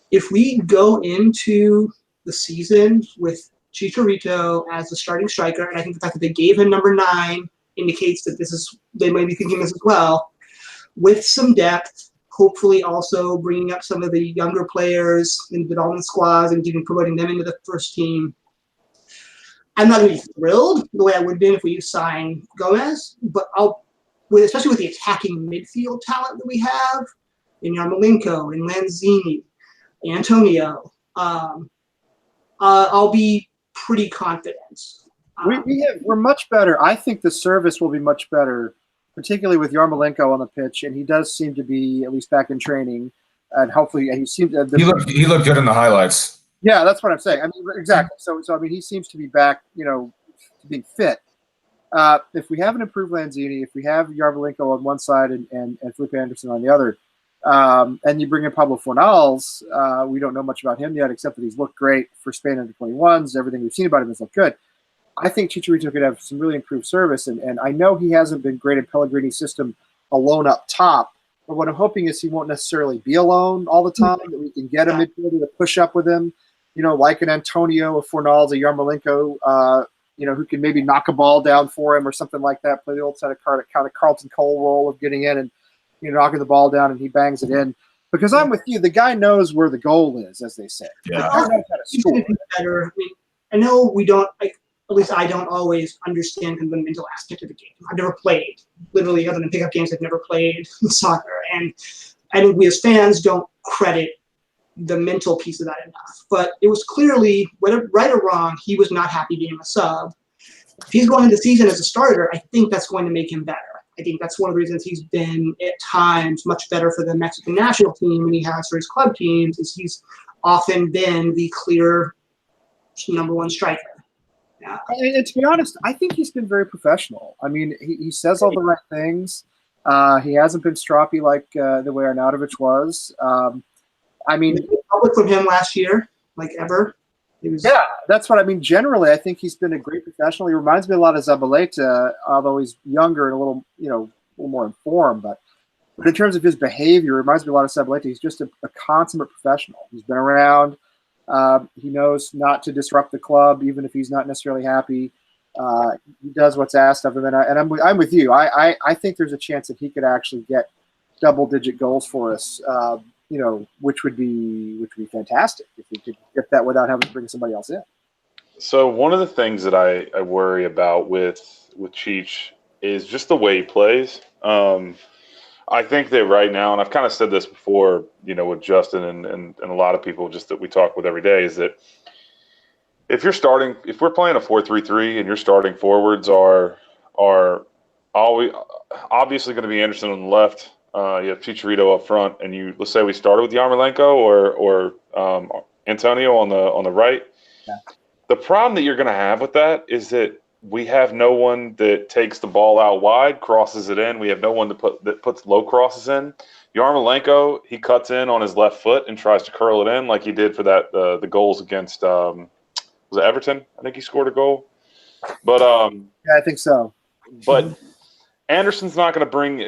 If we go into the season with Chicharito as the starting striker, and I think the fact that they gave him number 9 indicates that they may be thinking this as well, with some depth, hopefully also bringing up some of the younger players in the development squads and promoting them into the first team. I'm not going to be thrilled the way I would have been if we signed Gomez, but especially with the attacking midfield talent that we have in Yarmolenko and Lanzini, Antonio, I'll be pretty confident. We're much better. I think the service will be much better, particularly with Yarmolenko on the pitch, and he does seem to be at least back in training, and hopefully he seemed to. He looked good in the highlights. Yeah, that's what I'm saying. I mean, exactly. So I mean, he seems to be back, to being fit. If we have an improved Lanzini, if we have Yarmolenko on one side and Felipe Anderson on the other, and you bring in Pablo Fornals, we don't know much about him yet, except that he's looked great for Spain under 21s. Everything we've seen about him has looked good. I think Chicharito could have some really improved service, and I know he hasn't been great in Pellegrini's system alone up top, but what I'm hoping is he won't necessarily be alone all the time, that we can get a midfielder to push up with him, like an Antonio, a Fornals, a Yarmolenko, who can maybe knock a ball down for him or something like that, play the old kind of Carlton Cole role of getting in and knocking the ball down and he bangs it in. Because I'm with you, the guy knows where the goal is, as they say. Yeah. The guy knows how to score. Better. I mean, I know we don't at least I don't always understand kind of the mental aspect of the game. I've never played, literally, other than pickup games, I've never played soccer. And I think we as fans don't credit the mental piece of that enough. But it was clearly, whether right or wrong, he was not happy being a sub. If he's going into the season as a starter, I think that's going to make him better. I think that's one of the reasons he's been, at times, much better for the Mexican national team than he has for his club teams, is he's often been the clear number one striker. Yeah. And to be honest, I think he's been very professional. I mean, he says all the right things. He hasn't been stroppy like the way Arnautovic was. I mean, public from him last year, like ever. Yeah, that's what I mean. Generally, I think he's been a great professional. He reminds me a lot of Zabaleta, although he's younger and a little more informed. But in terms of his behavior, it reminds me a lot of Zabaleta. He's just a consummate professional. He's been around. He knows not to disrupt the club, even if he's not necessarily happy. He does what's asked of him, and I'm with you. I think there's a chance that he could actually get double-digit goals for us. Which would be fantastic if we could get that without having to bring somebody else in. So one of the things that I worry about with Cheech is just the way he plays. I think that right now, and I've kind of said this before, with Justin and a lot of people just that we talk with every day, is that if we're playing a 4-3-3 and your starting forwards are always obviously going to be Anderson on the left. You have Chicharito up front, and let's say we started with Yarmolenko or Antonio on the right. Yeah. The problem that you're going to have with that is that we have no one that takes the ball out wide, crosses it in. We have no one that puts low crosses in. Yarmolenko, he cuts in on his left foot and tries to curl it in like he did for that the goals against was it Everton? I think he scored a goal. But yeah, I think so. But Anderson's not going to bring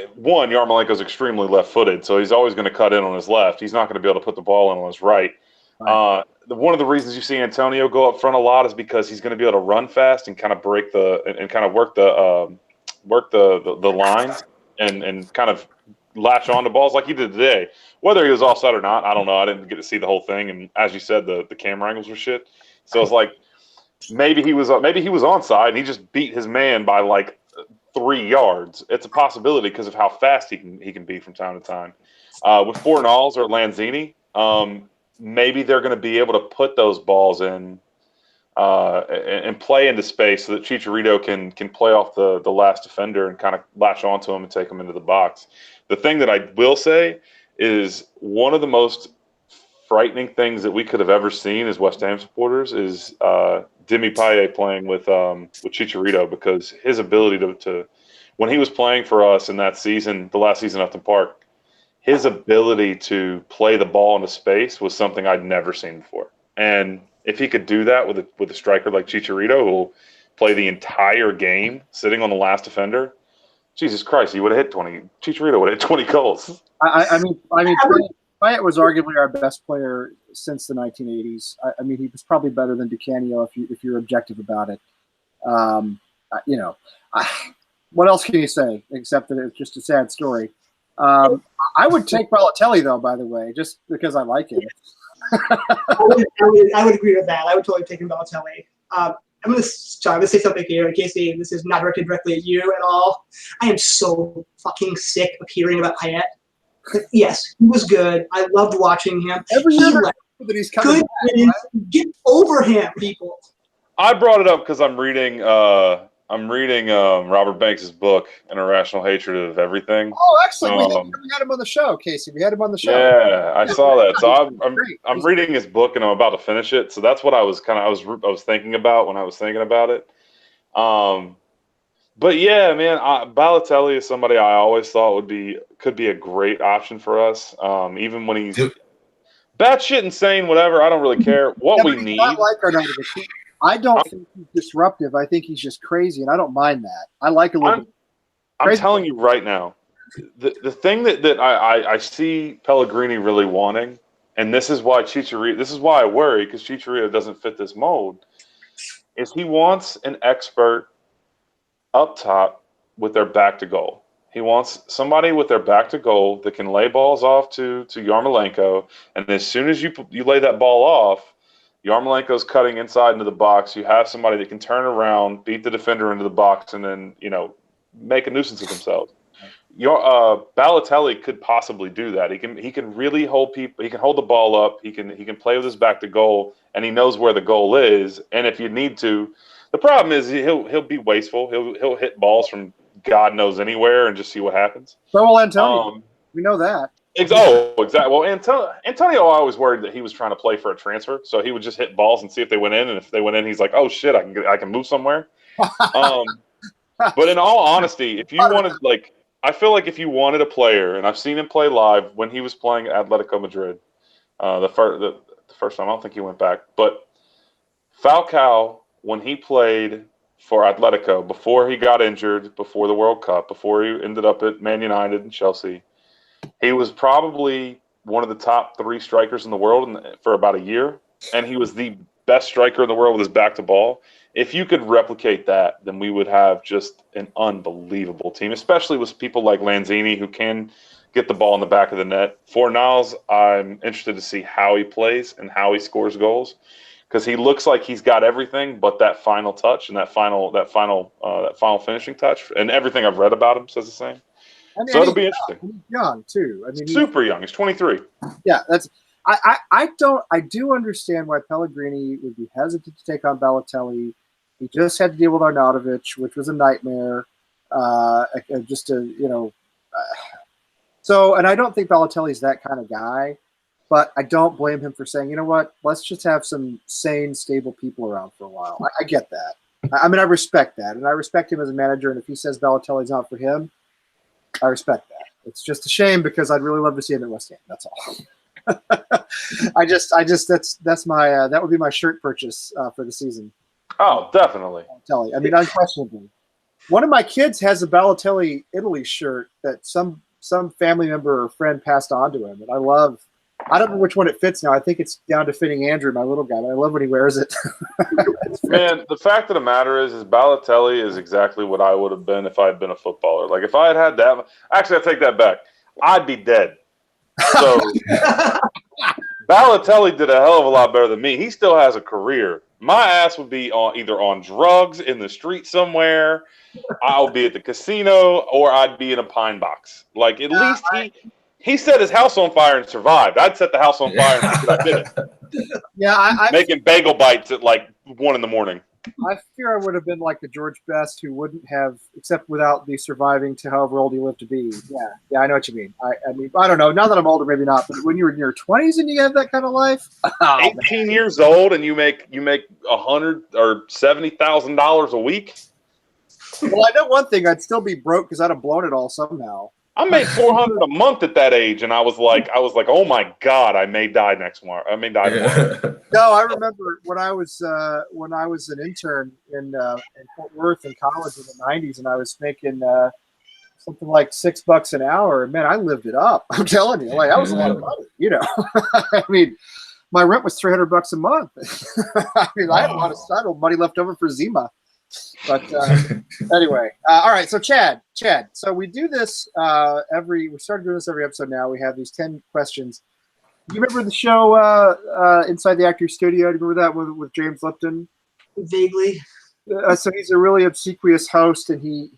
– one, Yarmolenko's extremely left-footed, so he's always going to cut in on his left. He's not going to be able to put the ball in on his right. One of the reasons you see Antonio go up front a lot is because he's going to be able to run fast and kind of break and kind of work the lines and kind of latch on to balls like he did today. Whether he was offside or not, I don't know. I didn't get to see the whole thing, and as you said, the camera angles were shit. So it's like maybe he was onside and he just beat his man by like 3 yards. It's a possibility because of how fast he can be from time to time. With Fornals or Lanzini, maybe they're going to be able to put those balls in and play into space so that Chicharito can play off the last defender and kind of latch onto him and take him into the box. The thing that I will say is one of the most frightening things that we could have ever seen as West Ham supporters is Demi Payet playing with Chicharito, because his ability to when he was playing for us in that season, the last season at Upton Park, his ability to play the ball into space was something I'd never seen before. And if he could do that with a striker like Chicharito, who will play the entire game sitting on the last defender, Jesus Christ, he would have hit 20. Chicharito would have hit 20 goals. I mean, Payet was arguably our best player since the 1980s. I mean, he was probably better than Di Canio if you're objective about it. What else can you say except that it's just a sad story? I would take Balotelli, though, by the way, just because I like him. I would agree with that. I would totally take him Balotelli. I'm going to say something here in case this is not directed directly at you at all. I am so fucking sick of hearing about Payet. Yes, he was good. I loved watching him. Every year that he's coming back, Get over him, people. I brought it up because I'm reading I'm reading Robert Banks' book, An Irrational Hatred of Everything. Oh, excellent! We had him on the show, Casey. We had him on the show. Yeah, I saw that. So Great. I'm reading his book and I'm about to finish it. So that's what I was thinking about when I was thinking about it. But yeah, man, Balotelli is somebody I always thought could be a great option for us. Even when he's batshit insane, whatever. I don't really care what we need. Not like Arnautovic. I don't think he's disruptive. I think he's just crazy, and I don't mind that. I like a little. I'm telling you right now, the thing that I see Pellegrini really wanting, and this is why I worry, because Chicharito doesn't fit this mold, is he wants an expert up top with their back to goal. He wants somebody with their back to goal that can lay balls off to Yarmolenko, and as soon as you lay that ball off, Yarmolenko's cutting inside into the box. You have somebody that can turn around, beat the defender into the box, and then make a nuisance of themselves. Balotelli could possibly do that. He can really hold people. He can hold the ball up. He can play with his back to goal, and he knows where the goal is. And if you need to, the problem is he'll be wasteful. He'll hit balls from God knows anywhere and just see what happens. So will Antonio. We know that. Exactly. Well, Antonio always worried that he was trying to play for a transfer, so he would just hit balls and see if they went in. And if they went in, he's like, "Oh shit, I can move somewhere." But in all honesty, if you wanted, I feel like if you wanted a player, and I've seen him play live when he was playing at Atletico Madrid, the first time, I don't think he went back, but Falcao, when he played for Atletico before he got injured, before the World Cup, before he ended up at Man United and Chelsea, he was probably one of the top 3 strikers in the world for about a year, and he was the best striker in the world with his back to ball. If you could replicate that, then we would have just an unbelievable team, especially with people like Lanzini who can get the ball in the back of the net. Fornals, I'm interested to see how he plays and how he scores goals, because he looks like he's got everything but that final touch and that final finishing touch, and everything I've read about him says the same. So it'll be interesting. He's young too. I mean, super young. He's 23. Yeah, that's. I do understand why Pellegrini would be hesitant to take on Balotelli. He just had to deal with Arnautovic, which was a nightmare. So, and I don't think Balotelli's that kind of guy, but I don't blame him for saying, you know what, let's just have some sane, stable people around for a while. I get that. I mean, I respect that, and I respect him as a manager. And if he says Balotelli's not for him, I respect that. It's just a shame because I'd really love to see him at West Ham. That's all. That's my that would be my shirt purchase for the season. Oh, definitely. Balotelli. I mean, unquestionably. One of my kids has a Balotelli Italy shirt that some family member or friend passed on to him, and I love. I don't know which one it fits now. I think it's down to fitting Andrew, my little guy. But I love when he wears it. Man, the fact of the matter is Balotelli is exactly what I would have been if I had been a footballer. Like if I had had that. Actually, I take that back. I'd be dead. So Balotelli did a hell of a lot better than me. He still has a career. My ass would be either on drugs in the street somewhere. I would be at the casino, or I'd be in a pine box. Like at least he set his house on fire and survived. I'd set the house on fire and I did it. Yeah, making bagel bites at like 1 a.m. I fear I would have been like the George Best, who wouldn't have, except without the surviving to however old he lived to be. Yeah, I know what you mean. I mean, I don't know. Now that I'm older, maybe not. But when you were in your 20s and you have that kind of life, 18 years old, and you make $100,000 or $70,000 a week. Well, I know one thing: I'd still be broke because I'd have blown it all somehow. I made $400 a month at that age, and I was like, oh my God, I may die tomorrow. No, I remember when I was an intern in Fort Worth in college in the '90s, and I was making something like $6 an hour. And man, I lived it up. I'm telling you, like that was a lot of money. You know, I mean, my rent was $300 a month. I mean, I had a lot of money left over for Zima. But anyway, all right. So Chad. So we do this we started doing this every episode now. We have these 10 questions. You remember the show Inside the Actors Studio? Do you remember that with James Lipton? Vaguely. So he's a really obsequious host, and he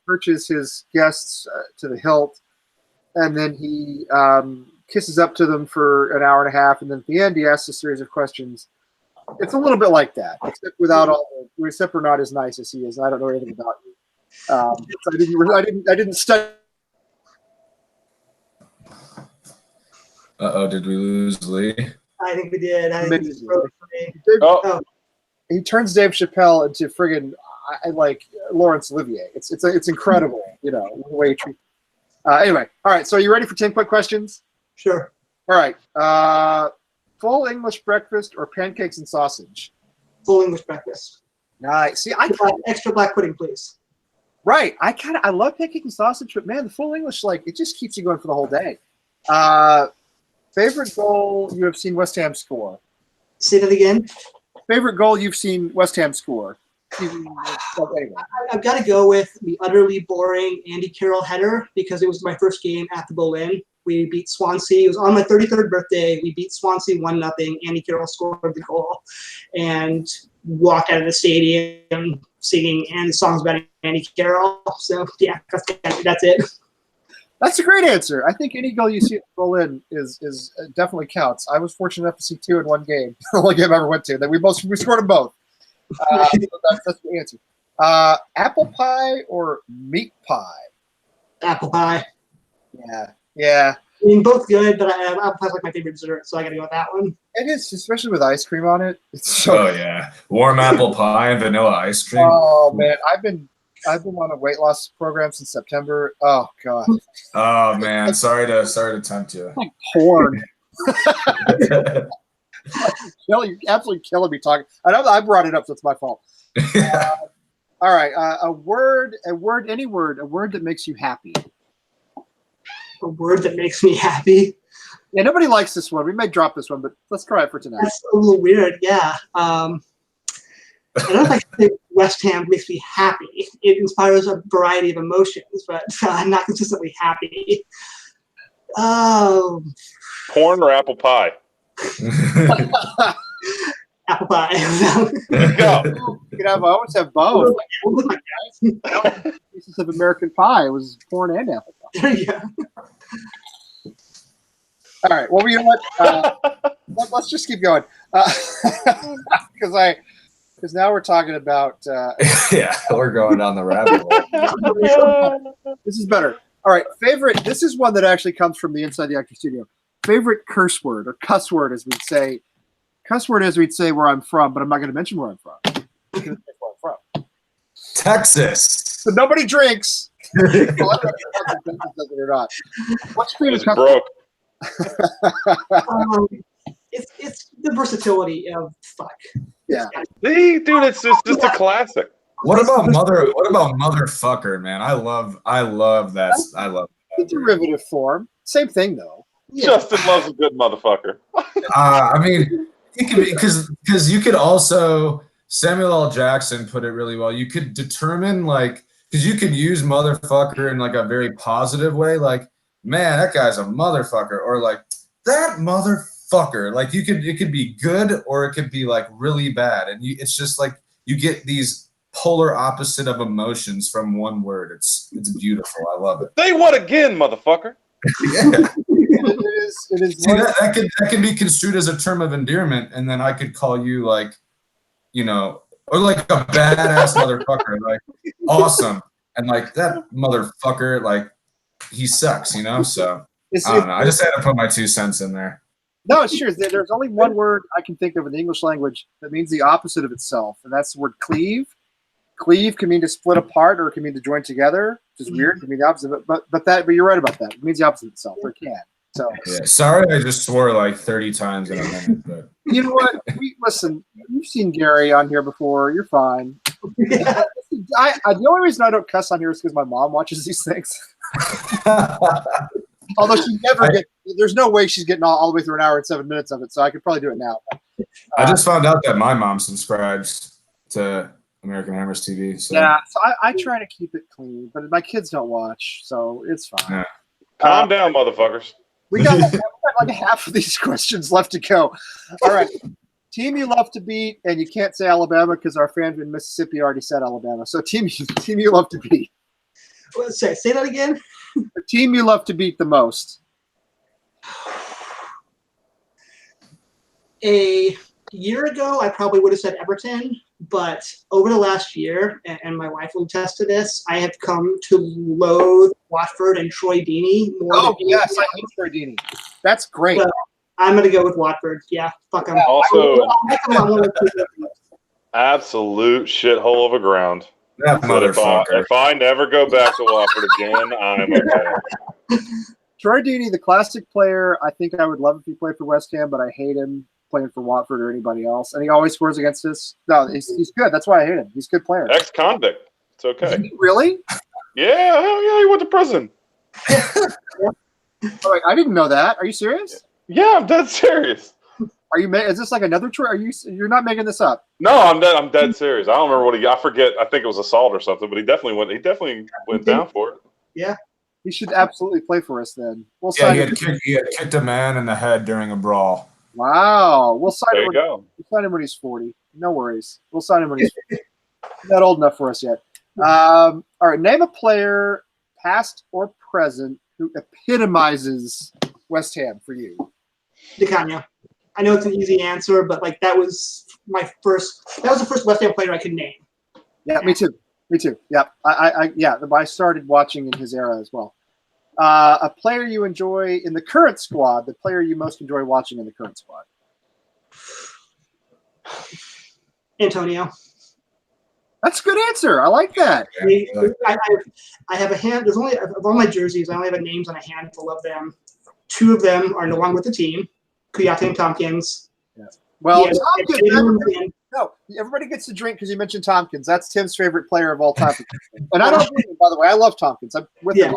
perches his guests to the hilt, and then he kisses up to them for an hour and a half, and then at the end he asks a series of questions. It's a little bit like that, except without all the, except we're not as nice as he is. I don't know anything about you. So I didn't study. Uh-oh, did we lose Lee? I think we did. I think it's broke for me. Oh, He turns Dave Chappelle into friggin' I like Laurence Olivier. It's incredible, you know, the way he treats. Anyway, all right. So are you ready for 10 quick questions? Sure. All right. Full English breakfast or pancakes and sausage? Full English breakfast. Nice. See, Extra black pudding, please. right. I love pancakes and sausage, but man, the full English, like, it just keeps you going for the whole day. Favorite goal you have seen West Ham score? Say that again. Favorite goal you've seen West Ham score? Anyway. I've got to go with the utterly boring Andy Carroll header because it was my first game at the Boleyn. We beat Swansea. It was on my 33rd birthday. We beat Swansea 1-0. Andy Carroll scored the goal and walked out of the stadium singing and the songs about Andy Carroll. So, yeah, that's it. That's a great answer. I think any goal you see at Berlin is definitely counts. I was fortunate enough to see 2 in one game. The only game I ever went to. That we scored them both. So that's the answer. Apple pie or meat pie? Apple pie. Yeah. I mean, both good, but apple pie's like my favorite dessert, so I got to go with that one. It is, especially with ice cream on it. It's so. Oh yeah, warm apple pie and vanilla ice cream. Oh man, I've been on a weight loss program since September. Oh god. Oh man, sorry to tempt you. Like porn. You're absolutely killing me talking. I know I brought it up, so it's my fault. All right, a word, any word, a word that makes you happy. A word that makes me happy. Yeah, nobody likes this one. We may drop this one, but let's try it for tonight. That's a little weird, yeah. I don't know if I can say West Ham makes me happy. It inspires a variety of emotions, but I'm not consistently happy. corn or apple pie? Apple pie. Go. You can have. I always have both. Pieces of American pie. It was corn and apple pie. There you go. All right. Well, you know what? Let's just keep going because now we're talking about. Yeah, we're going down the rabbit hole. This is better. All right. Favorite. This is one that actually comes from the Inside the Actor Studio. Favorite curse word or cuss word, as we'd say. Cuss word, as we'd say, where I'm from, but I'm not going to mention where I'm from. I'm going to say where I'm from. Texas. But nobody drinks. Or not. What's your favorite cuss word? Broke. It's the versatility of fuck. Yeah. See, dude, it's just a classic. What about motherfucker, man? I love that. I love The derivative form. Same thing, though. Yeah. Justin loves a good motherfucker. I mean, it could be because you could also Samuel L. Jackson put it really well. You could determine because you could use motherfucker in like a very positive way, like, man, that guy's a motherfucker, or like that motherfucker. Like it could be good or it could be like really bad, and it's just like you get these polar opposite of emotions from one word. It's beautiful. I love it. Say what again, motherfucker? Yeah. It is See, that can be construed as a term of endearment, and then I could call you or like a badass motherfucker, like awesome, and like that motherfucker, like he sucks, So I don't know. I just had to put my 2 cents in there. No, it's true. There's only one word I can think of in the English language that means the opposite of itself, and that's the word cleave. Cleave can mean to split apart, or it can mean to join together, which is weird. It can mean the opposite, but you're right about that. It means the opposite of itself, or it can. So yeah. Sorry, I just swore like 30 times in a minute. But you know what? Listen, you've seen Gary on here before. You're fine. The only reason I don't cuss on here is because my mom watches these things. Although she never there's no way she's getting all the way through an hour and 7 minutes of it, so I could probably do it now. I just found out that my mom subscribes to American Hammers TV. So. Yeah, so I try to keep it clean, but my kids don't watch, so it's fine. Yeah. Calm down, motherfuckers. We got like half of these questions left to go. All right. Team you love to beat, and you can't say Alabama because our fan in Mississippi already said Alabama. So team you love to beat. Say that again. The team you love to beat the most. A year ago, I probably would have said Everton, but over the last year, and my wife will attest to this, I have come to loathe Watford and Troy Deeney more. Oh, yes, I hate Troy Deeney. That's great. So, I'm going to go with Watford. Yeah, fuck them. Also, absolute shithole of a ground. That But motherfucker. if I never go back to Watford again, I'm okay. Troy Deeney, the classic player. I think I would love if he played for West Ham, but I hate him playing for Watford or anybody else. And he always scores against us. No, he's good. That's why I hate him. He's a good player. Ex-convict. It's okay. Really? Yeah, hell yeah, he went to prison. All right, I didn't know that. Are you serious? Yeah, I'm dead serious. Are you? Is this like another Troy? You're not making this up? No, I'm dead serious. I don't remember what I forget. I think it was assault or something, but he definitely went down for it. Yeah. He should absolutely play for us then. We'll Yeah, sign he him. had kicked a man in the head during a brawl. Wow. We'll sign There him. you go. We'll sign him when he's 40. No worries. We'll sign him when he's 40. He's not old enough for us yet. All right. Name a player, past or present, who epitomizes West Ham for you. Di Canio. I know it's an easy answer, but like that was the first West Ham player I could name. Yeah, me too. Me too. Yep. I started watching in his era as well. A player you enjoy in the current squad, the player you most enjoy watching in the current squad. Antonio. That's a good answer. I like that. I have a hand. There's only of all my jerseys, I only have names on a handful of them. Two of them are no longer with the team, Kouyaté and Tompkins. Yeah. Well, Yeah, Tompkins. No, everybody gets to drink because you mentioned Tompkins. That's Tim's favorite player of all time. And I don't blame him, by the way. I love Tompkins. I'm with him.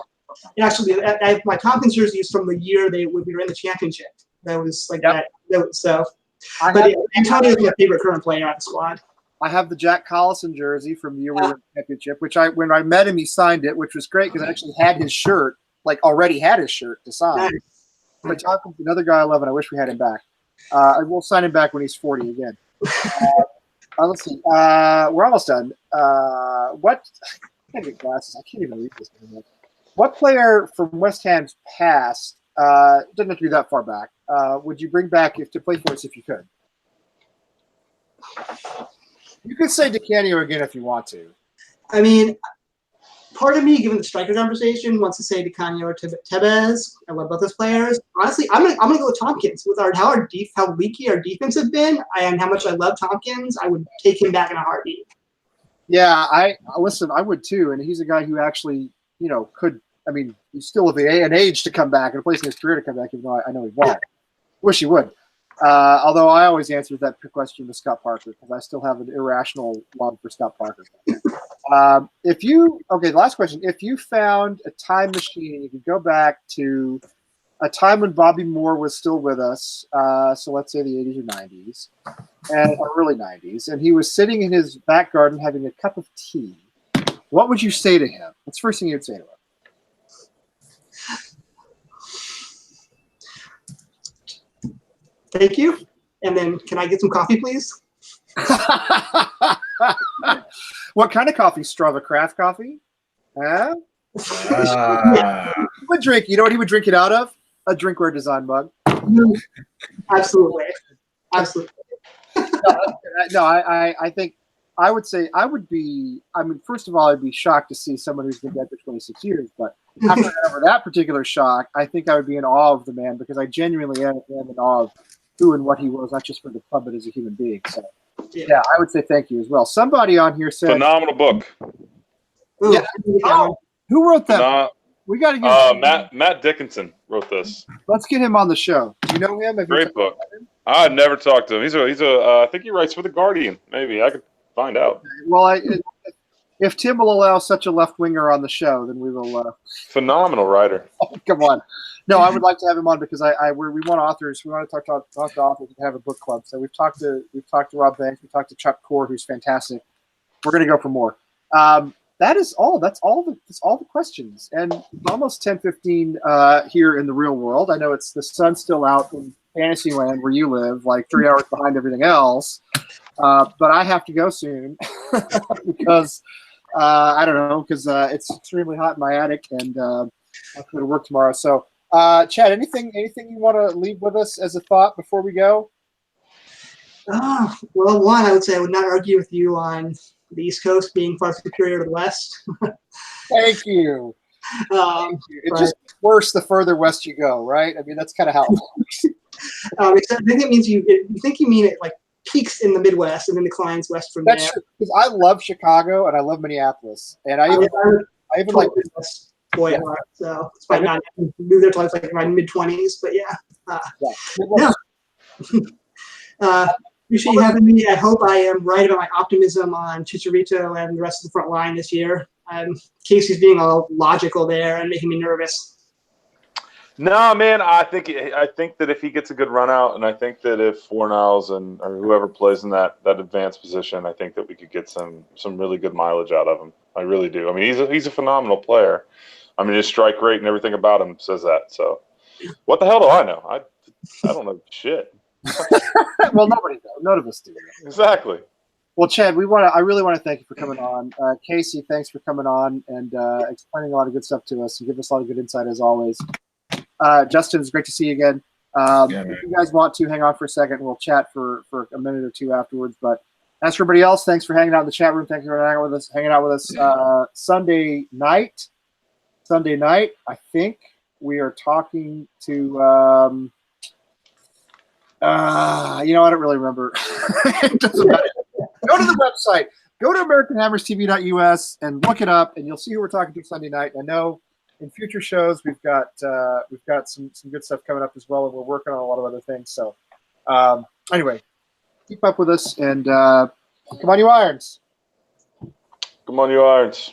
And actually, I have my Tompkins jersey is from the year we were in the championship. That was like that. So, Antonio is my favorite current player on the squad. I have the Jack Collison jersey from the year we were in the championship, which when I met him, he signed it, which was great because I actually had his shirt, already had his shirt to sign. Nice. But Tompkins, another guy I love, and I wish we had him back. I will sign him back when he's 40 again. Let's see. We're almost done. I can't get glasses. I can't even read this anymore. What player from West Ham's past, doesn't have to be that far back, would you bring back to play for us if you could? You could say Di Canio again if you want to. I mean, part of me, given the striker conversation, wants to say Di Canio or Tevez. I love both those players. Honestly, I'm gonna go with Tompkins. With how leaky our defense have been, and how much I love Tompkins, I would take him back in a heartbeat. Yeah, I would too. And he's a guy who actually, could. I mean, he's still of an age to come back and a place in his career to come back. Even though I know he won't. Wish he would. Although I always answer that question to Scott Parker because I still have an irrational love for Scott Parker. Last question. If you found a time machine and you could go back to a time when Bobby Moore was still with us, so let's say the 80s or 90s, or early 90s, and he was sitting in his back garden having a cup of tea, what would you say to him? What's the first thing you'd say to him? Thank you. And then can I get some coffee, please? What kind of coffee? Strava craft coffee? Huh? He would drink. You know what he would drink it out of? A drinkware design mug. Absolutely. No, I think I would say I would be. I mean, first of all, I'd be shocked to see someone who's been dead for 26 years. But after that particular shock, I think I would be in awe of the man because I genuinely am in awe of who and what he was, not just for the club, but as a human being. So, yeah, I would say thank you as well. Somebody on here said phenomenal book. Ooh, Yeah. Who wrote that? We got to get Matt Dickinson wrote this. Let's get him on the show. Do you know him? Great book. I've never talked to him. He's a I think he writes for the Guardian. Maybe I could find out. Well, if Tim will allow such a left winger on the show, then we will. Phenomenal writer. Come on. No, I would like to have him on because we want authors. We want to talk to authors and have a book club. So we've talked to Rob Banks. We talked to Chuck Core, who's fantastic. We're going to go for more. That is all. That's all the questions. And almost 10:15 here in the real world. I know the sun's still out in Fantasyland where you live, like 3 hours behind everything else. But I have to go soon because I don't know because it's extremely hot in my attic and I have to go to work tomorrow. So. Chad, anything you want to leave with us as a thought before we go? Well, one, I would say I would not argue with you on the East Coast being far superior to the West. Thank you. It just gets worse the further west you go, right? I mean, that's kind of how it works. Except I think it means you think you mean it like peaks in the Midwest and then declines west from That's there. true, because I love Chicago and I love Minneapolis, and I even like Midwest boy at heart, so it's probably not moved there till I was like my mid-20s, but yeah. Appreciate you having me. I hope I am right about my optimism on Chicharito and the rest of the front line this year. Casey's being all logical there and making me nervous. No, man, I think that if he gets a good run out, and I think that if Fornals or whoever plays in that advanced position, I think that we could get some really good mileage out of him. I really do. I mean, he's a phenomenal player. I mean, his strike rate and everything about him says that. So, what the hell do I know? I don't know shit. Well, nobody does. None of us do. Exactly. Well, Chad, I really want to thank you for coming on. Casey, thanks for coming on and explaining a lot of good stuff to us. You give us a lot of good insight as always. Justin, it's great to see you again. If you guys want to hang on for a second, we'll chat for a minute or two afterwards. But as for everybody else, thanks for hanging out in the chat room. Thank you for hanging out with us. Sunday night, I think we are talking to. I don't really remember. It doesn't matter. Go to the website. Go to AmericanHammersTV.us and look it up, and you'll see who we're talking to Sunday night. I know in future shows we've got some good stuff coming up as well, and we're working on a lot of other things. So anyway, keep up with us, and come on, you Irons. Come on, you Irons.